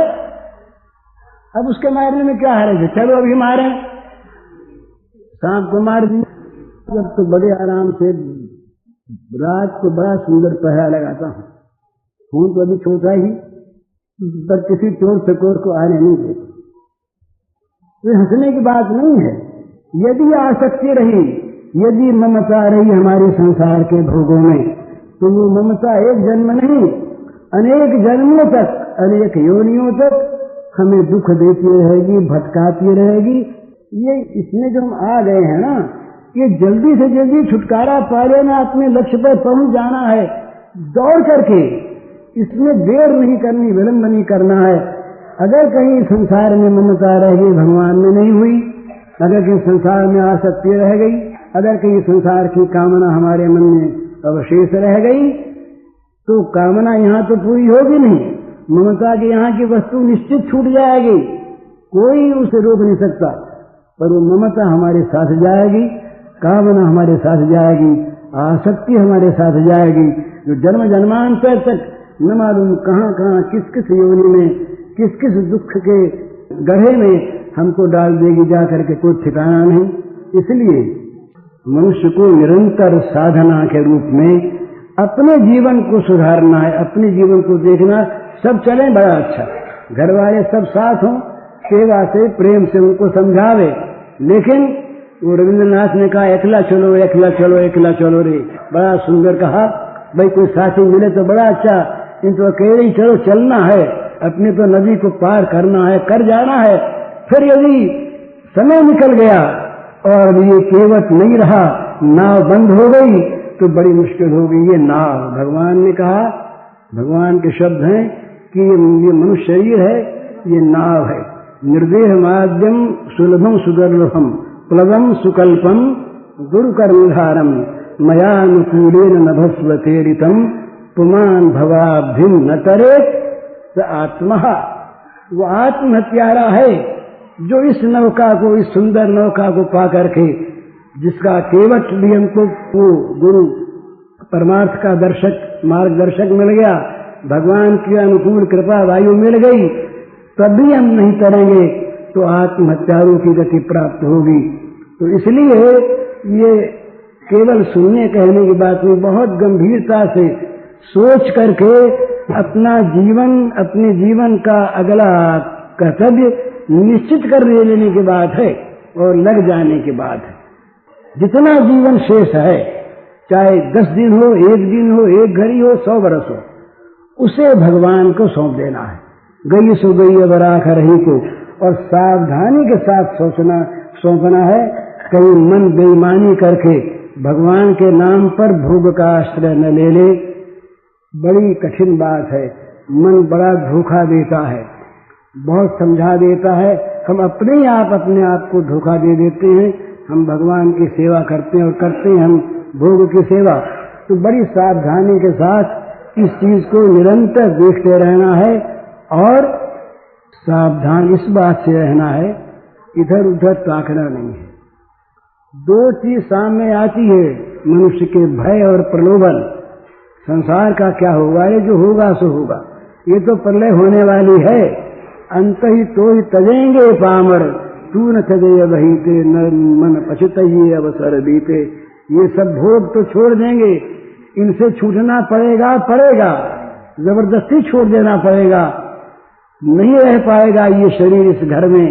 अब उसके मारने में क्या हर्ज है, चलो अभी मारे। सांप को मार दिया। जब तो बड़े आराम से रात को बड़ा सुंदर पहरा लगाता हूँ, हूं तो अभी छोटा ही, पर किसी चोर चकोर को आने नहीं देते। तो हंसने की बात नहीं है। यदि आसक्ति रही, यदि ममता रही हमारे संसार के भोगों में, तो वो ममता एक जन्म नहीं, अनेक जन्मों तक, अनेक योनियों तक हमें दुख देती रहेगी, भटकाती रहेगी। ये इसमें जो हम आ गए हैं ना, ये जल्दी से जल्दी छुटकारा पा लेना, अपने लक्ष्य पर पहुंच जाना है दौड़ करके, इसमें देर नहीं करनी, विलंब नहीं करना है। अगर कहीं संसार में ममता रह गई, भगवान में नहीं हुई, अगर कहीं संसार में आसक्ति रह गई, अगर कहीं संसार की कामना हमारे मन में अवशेष रह गई, तो कामना यहाँ तो पूरी होगी नहीं, ममता के यहाँ की वस्तु निश्चित छूट जाएगी, कोई उसे रोक नहीं सकता। पर वो ममता हमारे साथ जाएगी, कामना हमारे साथ जाएगी, आसक्ति हमारे साथ जाएगी, जो जन्म जन्मांतर तक न मालूम कहाँ कहाँ किस किस योनि में, किस किस दुख के गड्ढे में हमको डाल देगी जा करके, कोई ठिकाना नहीं। इसलिए मनुष्य को निरंतर साधना के रूप में अपने जीवन को सुधारना है, अपने जीवन को देखना। सब चले बड़ा अच्छा, घर वाले सब साथ हों, सेवा से प्रेम से उनको समझावे, लेकिन वो रविंद्रनाथ ने कहा एकला चलो एकला चलो एकला चलो रे, बड़ा सुंदर कहा। भाई कोई साथी मिले तो बड़ा अच्छा, किंतु अकेले ही चलो, चलना है, अपने तो नदी को पार करना है, कर जाना है। फिर यदि समय निकल गया और ये केवट नहीं रहा, नाव बंद हो गई, तो बड़ी मुश्किल हो गई। ये नाव, भगवान ने कहा, भगवान के शब्द हैं कि ये मनुष्य शरीर है, ये नाव है। निर्देह माध्यम सुलभम सुदुर्लभम प्लवम सुकल्पम गुरु कर्मधारम मयानुकूलेन नभस्वतेरितम पुमान भवाभिम न तरे स आत्मा। वो आत्म हत्यारा है जो इस नौका को, इस सुंदर नौका को पा करके, जिसका केवट भी हमको वो गुरु परमार्थ का दर्शक, मार्गदर्शक मिल गया, भगवान की अनुकूल कृपा वायु मिल गई, तब भी हम नहीं तरेंगे तो आत्महत्यारों की गति प्राप्त होगी। तो इसलिए ये केवल सुनने कहने की बात नहीं, बहुत गंभीरता से सोच करके अपना जीवन, अपने जीवन का अगला कर्तव्य निश्चित कर लेने की बात है और लग जाने की बात है। जितना जीवन शेष है, चाहे 10 दिन हो, 1 दिन हो, 1 घड़ी हो, 100 बरस हो, उसे भगवान को सौंप देना है। गई सो गई अब राख रही को, और सावधानी के साथ सौंपना है। कहीं मन बेईमानी करके भगवान के नाम पर भोग का आश्रय न ले ले, बड़ी कठिन बात है। मन बड़ा धोखा देता है, बहुत समझा देता है। हम अपने आप को धोखा दे देते हैं। हम भगवान की सेवा करते हैं और करते हैं हम भोग की सेवा। तो बड़ी सावधानी के साथ इस चीज को निरंतर देखते रहना है और सावधान इस बात से रहना है, इधर उधर ताकना नहीं है। 2 चीज सामने आती है मनुष्य के, भय और प्रलोभन। संसार का क्या होगा, ये जो होगा सो होगा, ये तो प्रलय होने वाली है। अंत ही तो ही तजेंगे पामर, तू न तजय बहीते न मन पछुतइये अवसर बीते। ये सब भोग तो छोड़ देंगे, इनसे छूटना पड़ेगा, जबरदस्ती छोड़ देना पड़ेगा। नहीं रह पाएगा ये शरीर इस घर में।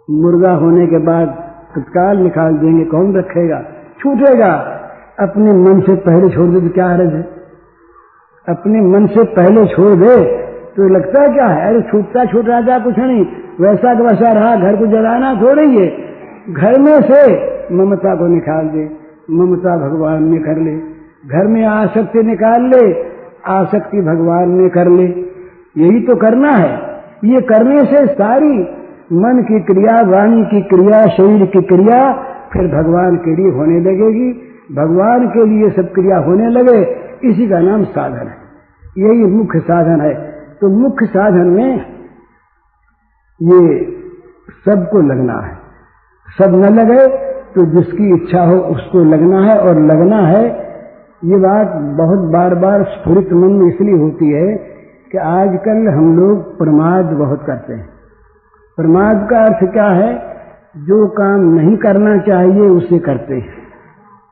मुर्गा होने के बाद तत्काल निकाल देंगे, कौन रखेगा, छूटेगा। अपने मन से पहले छोड़ दे तो क्या हर्ज है? अपने मन से पहले छोड़ दे तो लगता क्या है, अरे छूटता छूट रहा कुछ नहीं, वैसा का वैसा रहा, घर को जलाना थोड़ी है। घर में से ममता को निकाल दे, ममता भगवान ने कर ले। घर में आसक्ति निकाल ले, आसक्ति भगवान ने कर ले। यही तो करना है। ये करने से सारी मन की क्रिया, वाणी की क्रिया, शरीर की क्रिया फिर भगवान के लिए होने लगेगी। भगवान के लिए सब क्रिया होने लगे, इसी का नाम साधन है। यही मुख्य साधन है। तो मुख्य साधन में ये सबको लगना है। सब न लगे तो जिसकी इच्छा हो उसको लगना है, और लगना है। ये बात बहुत बार बार स्फुरित मन में इसलिए होती है कि आजकल हम लोग प्रमाद बहुत करते हैं। प्रमाद का अर्थ क्या है? जो काम नहीं करना चाहिए उसे करते हैं,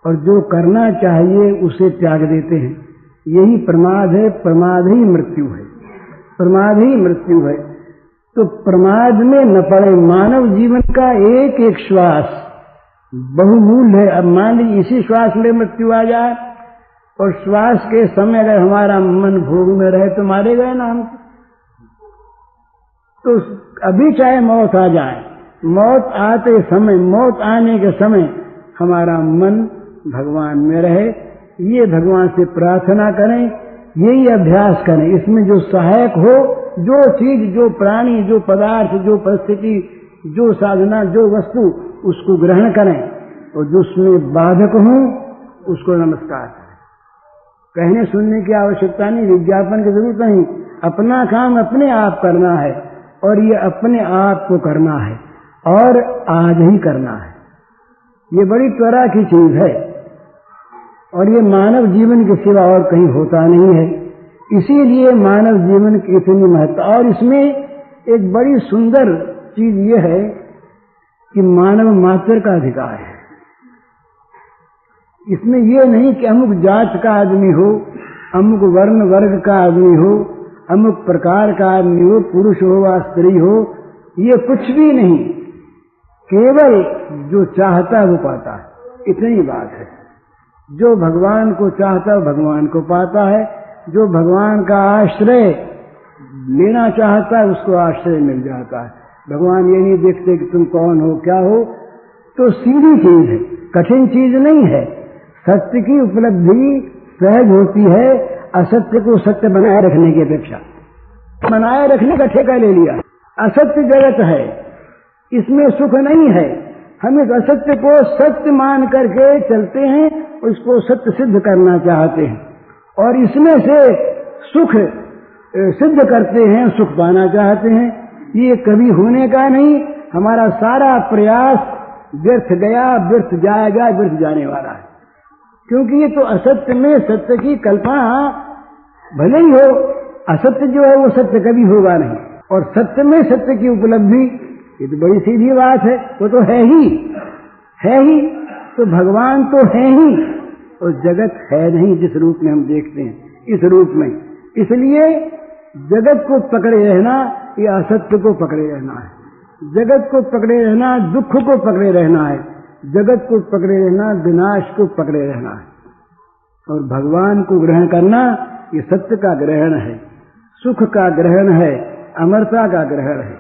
और जो करना चाहिए उसे त्याग देते हैं। यही प्रमाद है। प्रमाद ही मृत्यु है, प्रमाद ही मृत्यु है। तो प्रमाद में न पड़े। मानव जीवन का एक एक श्वास बहुमूल्य है। अब मान लीजिए इसी श्वास में मृत्यु आ जाए, और श्वास के समय अगर हमारा मन भोग में रहे तो मारे गए ना हम। तो अभी चाहे मौत आ जाए, मौत आते समय, मौत आने के समय हमारा मन भगवान में रहे। ये भगवान से प्रार्थना करें, यही अभ्यास करें। इसमें जो सहायक हो, जो चीज, जो प्राणी, जो पदार्थ, जो परिस्थिति, जो साधना, जो वस्तु, उसको ग्रहण करें, और जो उसमें बाधक हो उसको नमस्कार करें। कहने सुनने की आवश्यकता नहीं, विज्ञापन की जरूरत नहीं। अपना काम अपने आप करना है, और ये अपने आप को करना है, और आज ही करना है। ये बड़ी त्वरा की चीज है, और ये मानव जीवन के सिवा और कहीं होता नहीं है। इसीलिए मानव जीवन की इतनी महत्ता। और इसमें एक बड़ी सुंदर चीज ये है कि मानव मात्र का अधिकार है। इसमें ये नहीं कि अमुक जात का आदमी हो, अमुक वर्ण वर्ग का आदमी हो, अमुक प्रकार का आदमी हो, पुरुष हो व स्त्री हो, ये कुछ भी नहीं। केवल जो चाहता है वो पाता है, इतनी बात है। जो भगवान को चाहता है भगवान को पाता है। जो भगवान का आश्रय लेना चाहता है उसको आश्रय मिल जाता है। भगवान ये नहीं देखते कि तुम कौन हो, क्या हो। तो सीधी चीज है, कठिन चीज नहीं है। सत्य की उपलब्धि सहज होती है, असत्य को सत्य बनाए रखने की अपेक्षा। बनाए रखने का ठेका ले लिया। असत्य जगत है, इसमें सुख नहीं है। हम इस असत्य को सत्य मान करके चलते हैं, उसको सत्य सिद्ध करना चाहते हैं, और इसमें से सुख सिद्ध करते हैं, सुख पाना चाहते हैं। ये कभी होने का नहीं। हमारा सारा प्रयास व्यर्थ गया, व्यर्थ जाएगा, व्यर्थ जाने वाला है। क्योंकि ये तो असत्य में सत्य की कल्पना भले ही हो, असत्य जो है वो सत्य कभी होगा नहीं। और सत्य में सत्य की उपलब्धि, ये तो बड़ी सीधी बात है। वो तो है ही, है ही। तो भगवान तो है ही, और जगत है नहीं जिस रूप में हम देखते हैं, इस रूप में। इसलिए जगत को पकड़े रहना, ये असत्य को पकड़े रहना है। जगत को पकड़े रहना, दुख को पकड़े रहना है। जगत को पकड़े रहना, विनाश को पकड़े रहना है। और भगवान को ग्रहण करना, ये सत्य का ग्रहण है, सुख का ग्रहण है, अमरता का ग्रहण है।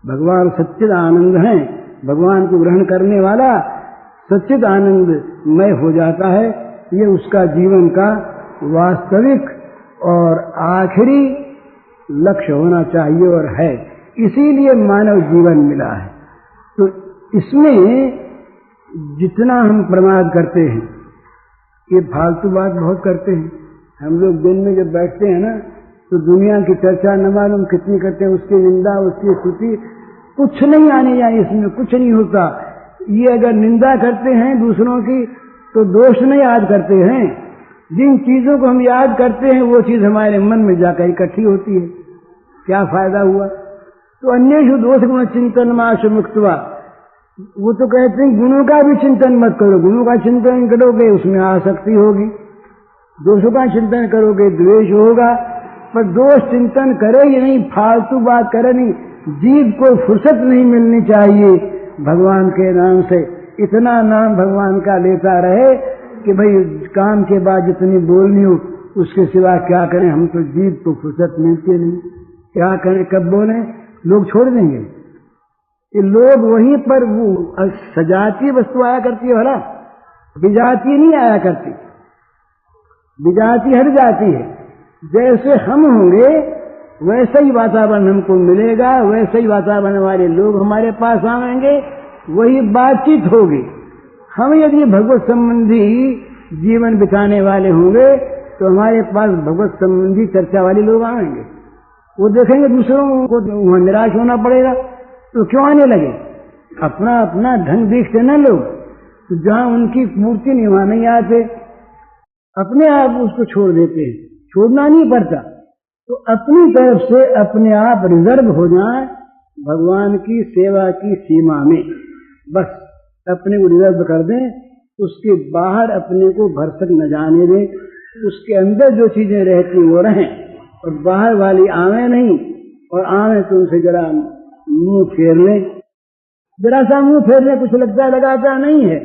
भगवान सच्चिद आनंद हैं। भगवान को ग्रहण करने वाला सच्चिद आनंदमय हो जाता है। ये उसका जीवन का वास्तविक और आखिरी लक्ष्य होना चाहिए, और है। इसीलिए मानव जीवन मिला है। तो इसमें जितना हम प्रमाद करते हैं, ये फालतू बात बहुत करते हैं। हम लोग दिन में जब बैठते हैं ना, तो दुनिया की चर्चा न मालूम कितनी करते हैं, उसकी निंदा, उसकी स्तुति। कुछ नहीं आने जाए, इसमें कुछ नहीं होता। ये अगर निंदा करते हैं दूसरों की, तो दोष नहीं याद करते हैं। जिन चीजों को हम याद करते हैं वो चीज हमारे मन में जाकर इकट्ठी होती है। क्या फायदा हुआ? तो अन्येषु दोष गुण चिंतन माशु मुक्तवा, वो तो कहते हैं गुणों का भी चिंतन मत करो। गुणों का चिंतन करोगे उसमें आसक्ति होगी, दोषों का चिंतन करोगे द्वेष होगा। पर दोष चिंतन करे ही नहीं, फालतू बात करे नहीं, जीव को फुर्सत नहीं मिलनी चाहिए भगवान के नाम से। इतना नाम भगवान का लेता रहे कि भाई काम के बाद जितनी बोलनी हो उसके सिवा क्या करें। हम तो जीव को फुर्सत मिलती नहीं, क्या करें, कब बोले, लोग छोड़ देंगे। ये लोग वहीं पर वो सजातीय वस्तु आया करती है, भला विजातीय नहीं आया करती, विजातीय हट जाती है। जैसे हम होंगे वैसा ही वातावरण हमको मिलेगा, वैसे ही वातावरण वाले लोग हमारे पास आएंगे, वही बातचीत होगी। हम यदि भगवत संबंधी जीवन बिताने वाले होंगे तो हमारे पास भगवत संबंधी चर्चा वाले लोग आएंगे। वो देखेंगे दूसरों को वहां निराश होना पड़ेगा तो क्यों आने लगे। अपना अपना ढंग देखते ना लोग, तो जहां उनकी मूर्ति नहीं वहां नहीं आते, अपने आप उसको छोड़ देते हैं। छोड़ना नहीं पड़ता, तो अपनी तरफ से अपने आप रिजर्व हो जाए भगवान की सेवा की सीमा में, बस अपने को रिजर्व कर दें, उसके बाहर अपने को भरसक न जाने दें। उसके अंदर जो चीजें रहती वो रहें और बाहर वाली आवे नहीं, और आवे तो उनसे जरा मुंह फेर लें। जरा सा मुंह फेरने कुछ लगता लगाता नहीं है।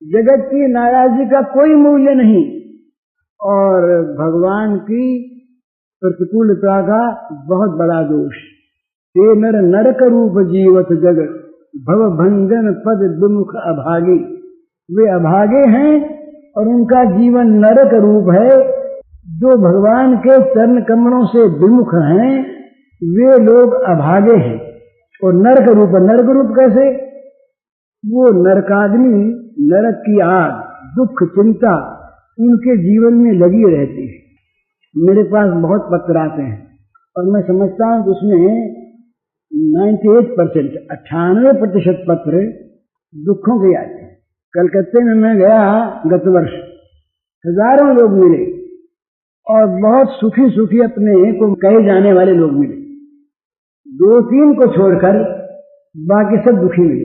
जगत की नाराजगी का कोई मूल्य नहीं और भगवान की प्रतिकूलता का बहुत बड़ा दोष। ये नर नरक रूप जीवत जगत भव भंजन पद विमुख अभागी। वे अभागे हैं और उनका जीवन नरक रूप है। जो भगवान के चरण कमलों से विमुख हैं वे लोग अभागे हैं। और नरक रूप, नरक रूप कैसे? वो नरकाग्नि, नरक की आग, दुख, चिंता उनके जीवन में लगी रहती है। मेरे पास बहुत पत्र आते हैं और मैं समझता हूं कि उसमें 98%, 98% पत्र दुखों के आते हैं। कलकत्ते में मैं गया गत वर्ष, हजारों लोग मिले और बहुत सुखी सुखी अपने को कहे जाने वाले लोग मिले। 2-3 को छोड़कर बाकी सब दुखी मिले।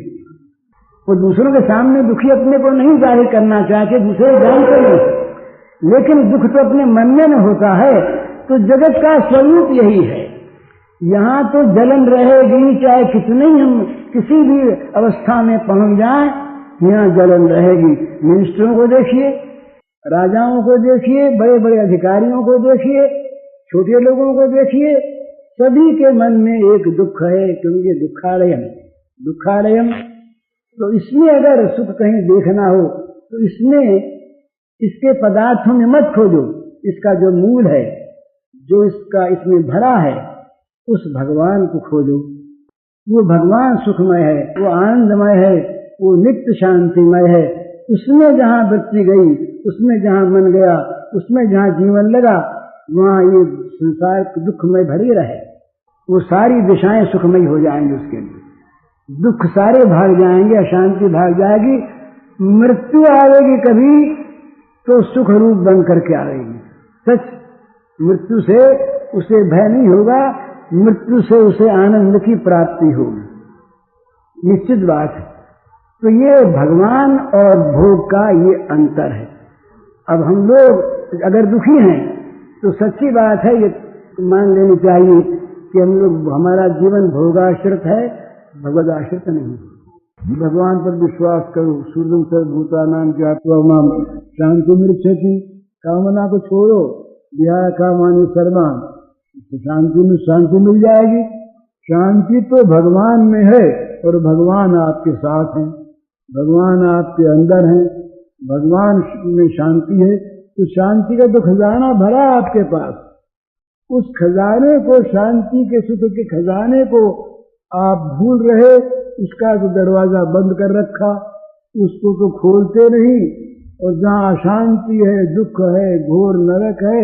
वो दूसरों के सामने दुखी अपने को नहीं जाहिर करना चाहते, दूसरे जानते नहीं, लेकिन दुख तो अपने मन में न होता है। तो जगत का स्वरूप यही है। यहाँ तो जलन रहेगी, चाहे कितने ही हम किसी भी अवस्था में पहुंच जाएं, यहाँ जलन रहेगी। मिनिस्टरों को देखिए, राजाओं को देखिए, बड़े बड़े अधिकारियों को देखिए, छोटे लोगों को देखिए, सभी के मन में एक दुख है, क्योंकि दुखालयम, दुखालयम। तो इसमें अगर सुख कहीं देखना हो तो इसमें, इसके पदार्थों में मत खोजो, इसका जो मूल है, जो इसका इसमें भरा है, उस भगवान को खोजो। वो भगवान सुखमय है, वो आनंदमय है, वो नित्य शांतिमय है। उसमें जहां वृत्ति गई, उसमें जहां मन गया, उसमें जहां जीवन लगा, वहां ये संसार दुखमय भरी रहे। वो सारी दिशाएं सुखमय हो जाएंगी, उसके लिए दुख सारे भाग जाएंगे, अशांति भाग जाएगी। मृत्यु आएगी कभी तो सुख रूप बन करके आएगी। सच, मृत्यु से उसे भय नहीं होगा, मृत्यु से उसे आनंद की प्राप्ति होगी, निश्चित बात है। तो ये भगवान और भोग का ये अंतर है। अब हम लोग अगर दुखी हैं तो सच्ची बात है, ये मान लेनी चाहिए कि हम लोग, हमारा जीवन भोगाश्रित है, भगवद आश्रित नहीं। भगवान पर विश्वास करो। सूर्यम सर्वभूतानां ज्ञात्वा मां शांतिमिच्छति। कामना को छोड़ो, विहाय कामानि सर्वान्, तो शांति में शांति मिल जाएगी। शांति तो भगवान में है और भगवान आपके साथ हैं, भगवान आपके अंदर हैं, भगवान में शांति है। तो शांति का तो खजाना भरा आपके पास। उस खजाने को, शांति के सुख के खजाने को आप भूल रहे, उसका तो दरवाजा बंद कर रखा, उसको तो खोलते नहीं। और जहाँ अशांति है, दुख है, घोर नरक है,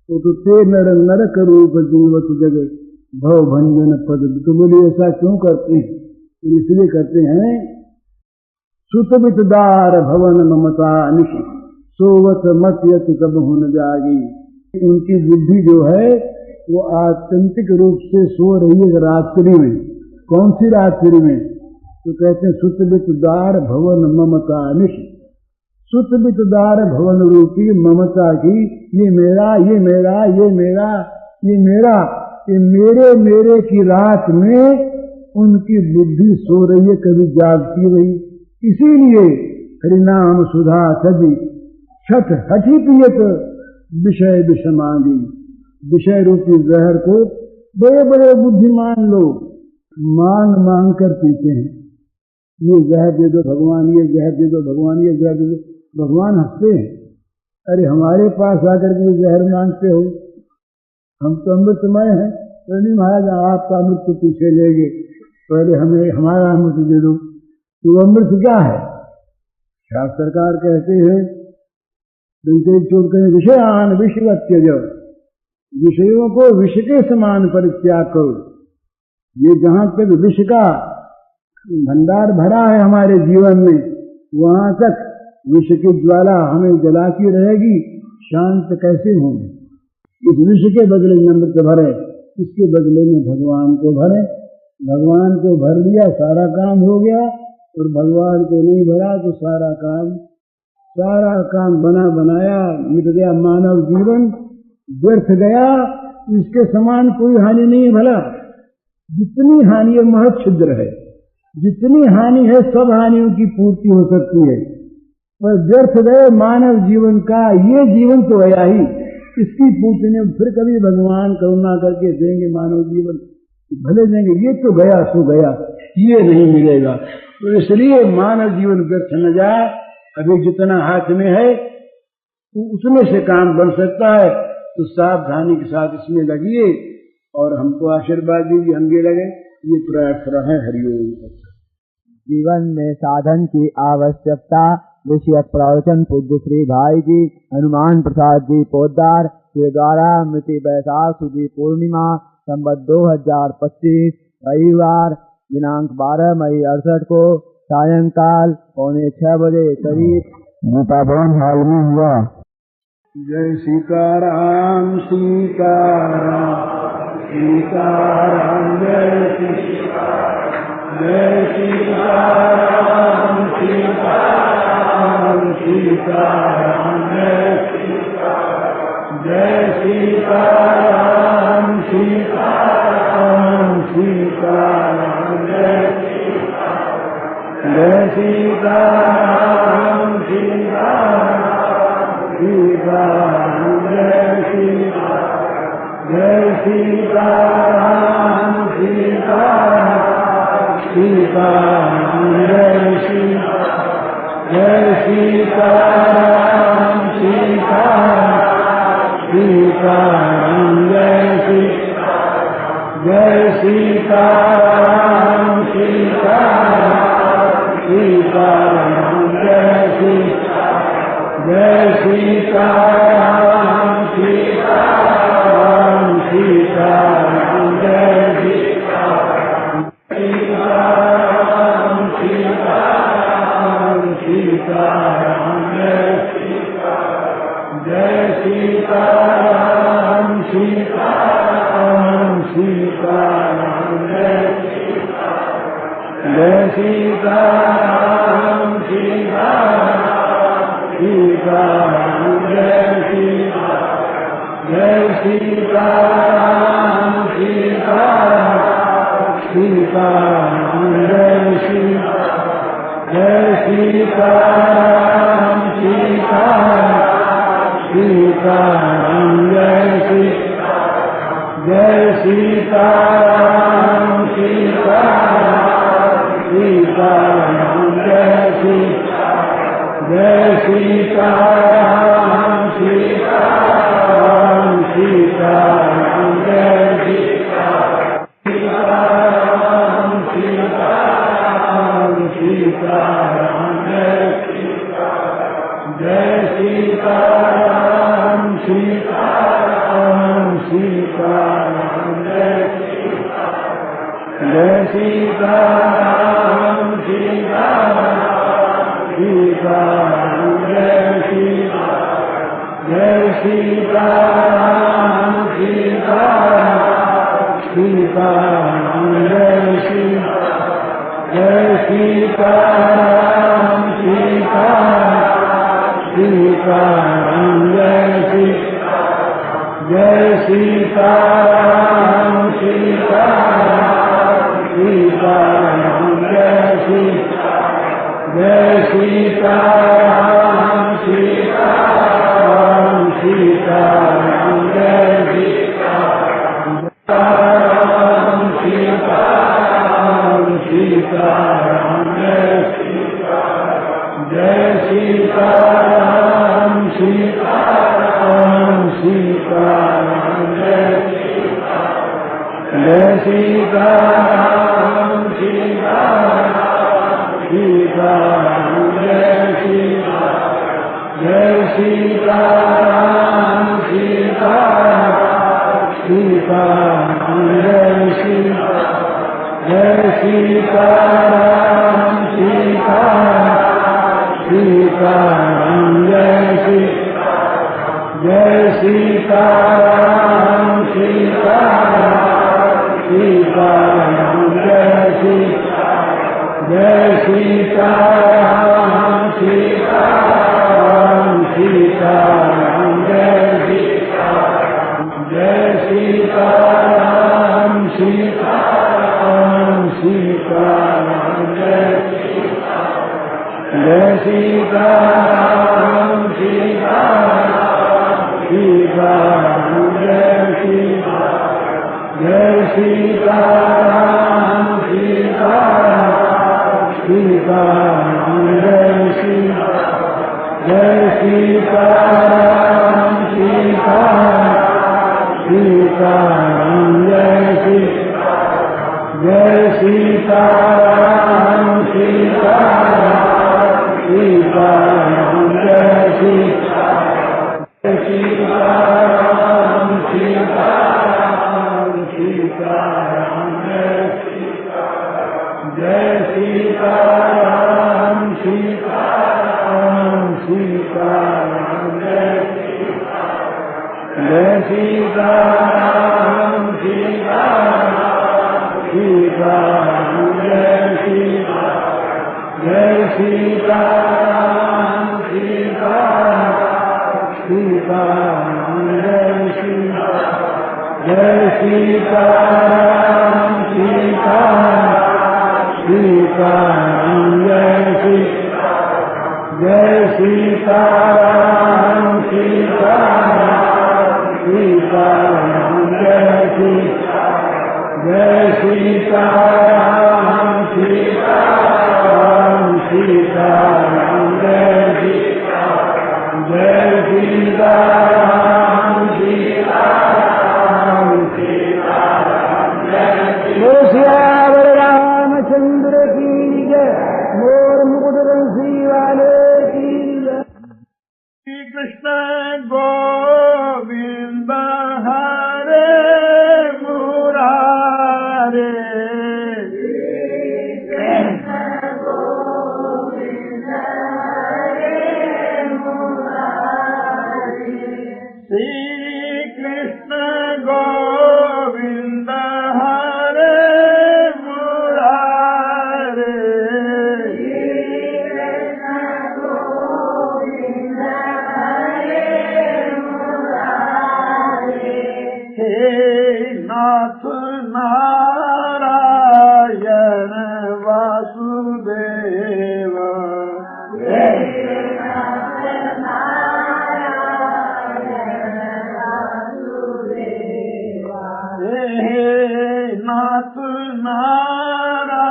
तो ते नर नरक रूप जीवत जगत भव भंजन पद। तो बोले ऐसा क्यों करते हैं? तो इसलिए करते हैं, सुतमितदार भवन ममता निशि सोवत मत यत कब न जागी। उनकी बुद्धि जो है वो आत्यंतिक रूप से सो रही है रात्रि में। कौन सी रात्रि में? तो कहते हैं सुतवितदार भवन ममता निश। सुतवितदार भवन रूपी ममता की ये मेरा, ये मेरा, ये मेरा, ये मेरा, ये मेरे मेरे की रात में उनकी बुद्धि सो रही है, कभी जागती रही। इसीलिए हरिनाम सुधा सजी छठ हठी पियत विषय विषमांगी। विषय रूपी जहर को बड़े बड़े बुद्धिमान लोग मांग मांग कर पीते हैं। ये जहर दे दो भगवान, ये जहर दे दो भगवान, ये जहर दे दो। भगवान हंसते हैं, अरे हमारे पास आकर के जहर मांगते हो, हम तो अमृतमय हैं। तो नहीं महाराज, आपका अमृत तो पीछे लेंगे, पहले हमें हमारा अमृत दे दो। तो अमृत क्या है? शास्त्र सरकार कहते हैं विषयान विषवत्यज, विषयों को विष के समान परित्याग करो। ये जहां तक विष का भंडार भरा है हमारे जीवन में, वहां तक विष की ज्वाला हमें जलाती रहेगी, शांत कैसे होंगे? इस विष के बदले में अमृत भरे, इसके बदले में भगवान को भरे। भगवान को भर लिया, सारा काम हो गया, और भगवान को नहीं भरा तो सारा काम बना बनाया मिट गया। मानव जीवन व्यर्थ गया, इसके समान कोई हानि नहीं है। भला जितनी हानि है महत छिद्र है, जितनी हानि है सब हानियों की पूर्ति हो सकती है, पर व्यर्थ गए मानव जीवन का। ये जीवन तो गया ही, इसकी पूर्ति नहीं। फिर कभी भगवान करुणा करके देंगे मानव जीवन, भले देंगे। ये तो गया सो गया, ये नहीं मिलेगा। तो इसलिए मानव जीवन व्यर्थ न जाए। अभी जितना हाथ में है तो उसमें से काम बन सकता है, तो सावधानी के साथ इसमें लगिए और हमको आशीर्वाद दीजिए, हम भी लगे। ये प्रार्थना है। हरिओम। जीवन में साधन की आवश्यकता विषय प्रवचन पूज्य श्री भाई जी हनुमान प्रसाद जी पोद्दार के द्वारा मृति बैसाख सुदी पूर्णिमा संवत 2025 रविवार दिनांक 12 मई 68 को सायंकाल 5:45 बजे करीब गीता भवन हॉल में हुआ। जय सीताराम सीताराम सीताराम, जय सीताराम जय सीताराम सीताराम सीताराम, जय सीताराम सीताराम सीताराम, जय सीताराम सीताराम सीताराम, जय सीताराम सीताराम सीताराम, जय सीताराम सीताराम सीताराम, जय सीताराम सीताराम सीताराम, जय सीताराम सीताराम सीताराम, जय सीताराम सीताराम सीताराम, जय सीताराम सीताराम सीताराम, जय सीताराम सीताराम सीताराम, जय सीताराम सीताराम सीताराम, जय सीताराम सीताराम सीताराम, जय सीताराम सीताराम सीताराम, जय सीताराम सीताराम सीताराम, सीताराम सीताराम सीताराम, जय सीताराम सीताराम सीताराम, जय सीताराम सीताराम सीताराम, जय सीताराम सीताराम सीताराम जय सीताराम जय सीताराम सीताराम सीताराम जय सीताराम जय सीताराम सीताराम सीताराम जय सीताराम जय सीताराम सीताराम सीताराम जय सीताराम सीताराम सीताराम जय सीताराम जय सीताराम सीताराम सीताराम जय सीताराम सीताराम सीताराम जय सीताराम जय सीताराम सीताराम सीताराम जय सीताराम जय सीताराम सीताराम सीताराम जय सीताराम जय सीताराम सीताराम सीताराम जय सीताराम जय सीताराम सीताराम सीताराम जय सीताराम जय सीताराम सीताराम सीताराम जय सीताराम सीताराम सीताराम जय सीताराम जय सीताराम सीताराम सीताराम जय सीताराम जय सीताराम सीताराम सीताराम जय सीताराम जय सीताराम सीताराम सीताराम जय सीताराम सीताराम सीताराम जय सीताराम सीताराम सीताराम जय सीताराम सीताराम सीताराम जय सीताराम जय सीताराम सीताराम सीताराम जय सीताराम जय सीताराम सीताराम सीताराम जय सीताराम जय सीताराम सीताराम सीताराम जय सीताराम जय सीताराम सीताराम सीताराम जय सीताराम जय सीताराम सीताराम सीताराम जय श्यावर रामचंद्र की जय मोर मुकुट बंसी वाले की जय। श्री कृष्ण गोविंद हरे मुरारे श्री कृष्ण गोविंद हरे मुरारे हे नाथ नारायण वासुदेव नाथ नारायण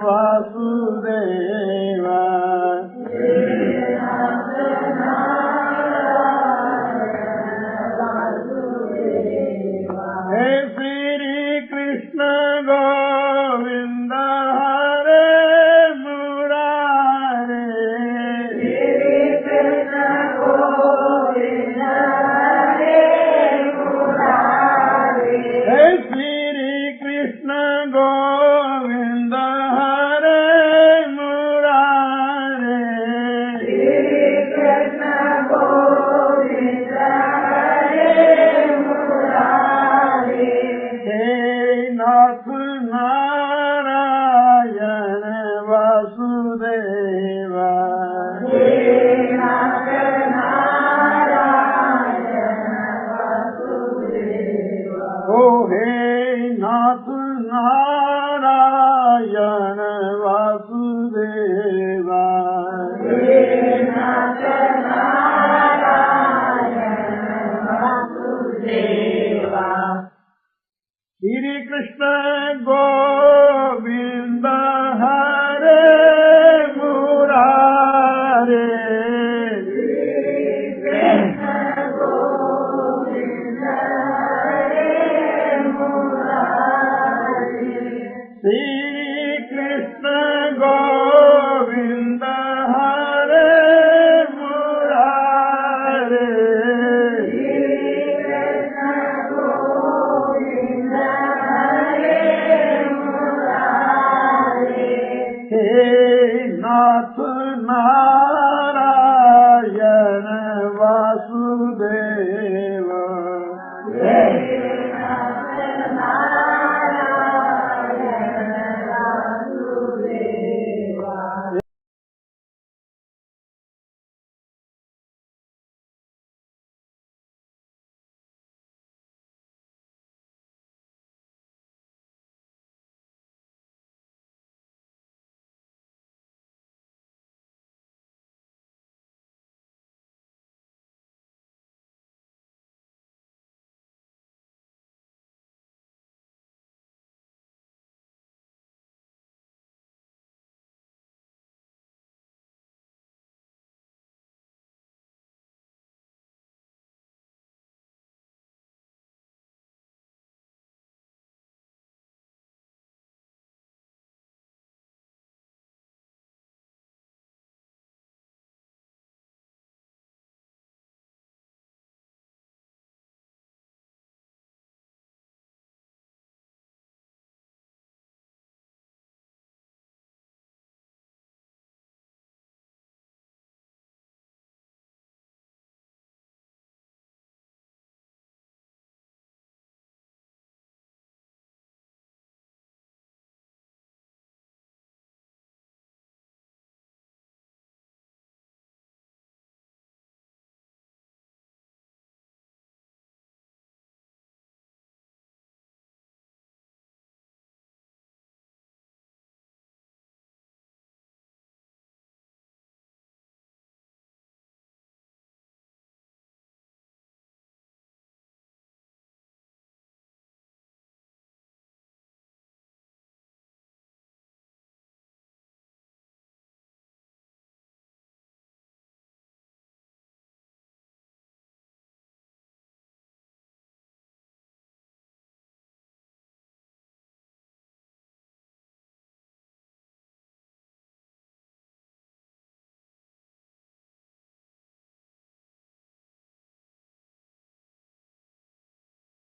वासुदेव हे श्री कृष्ण गोविंद हरे मुरारे हे श्री कृष्ण गोविंद कृष्ण गोविंद हरे मुरारे नारायण वासुदेव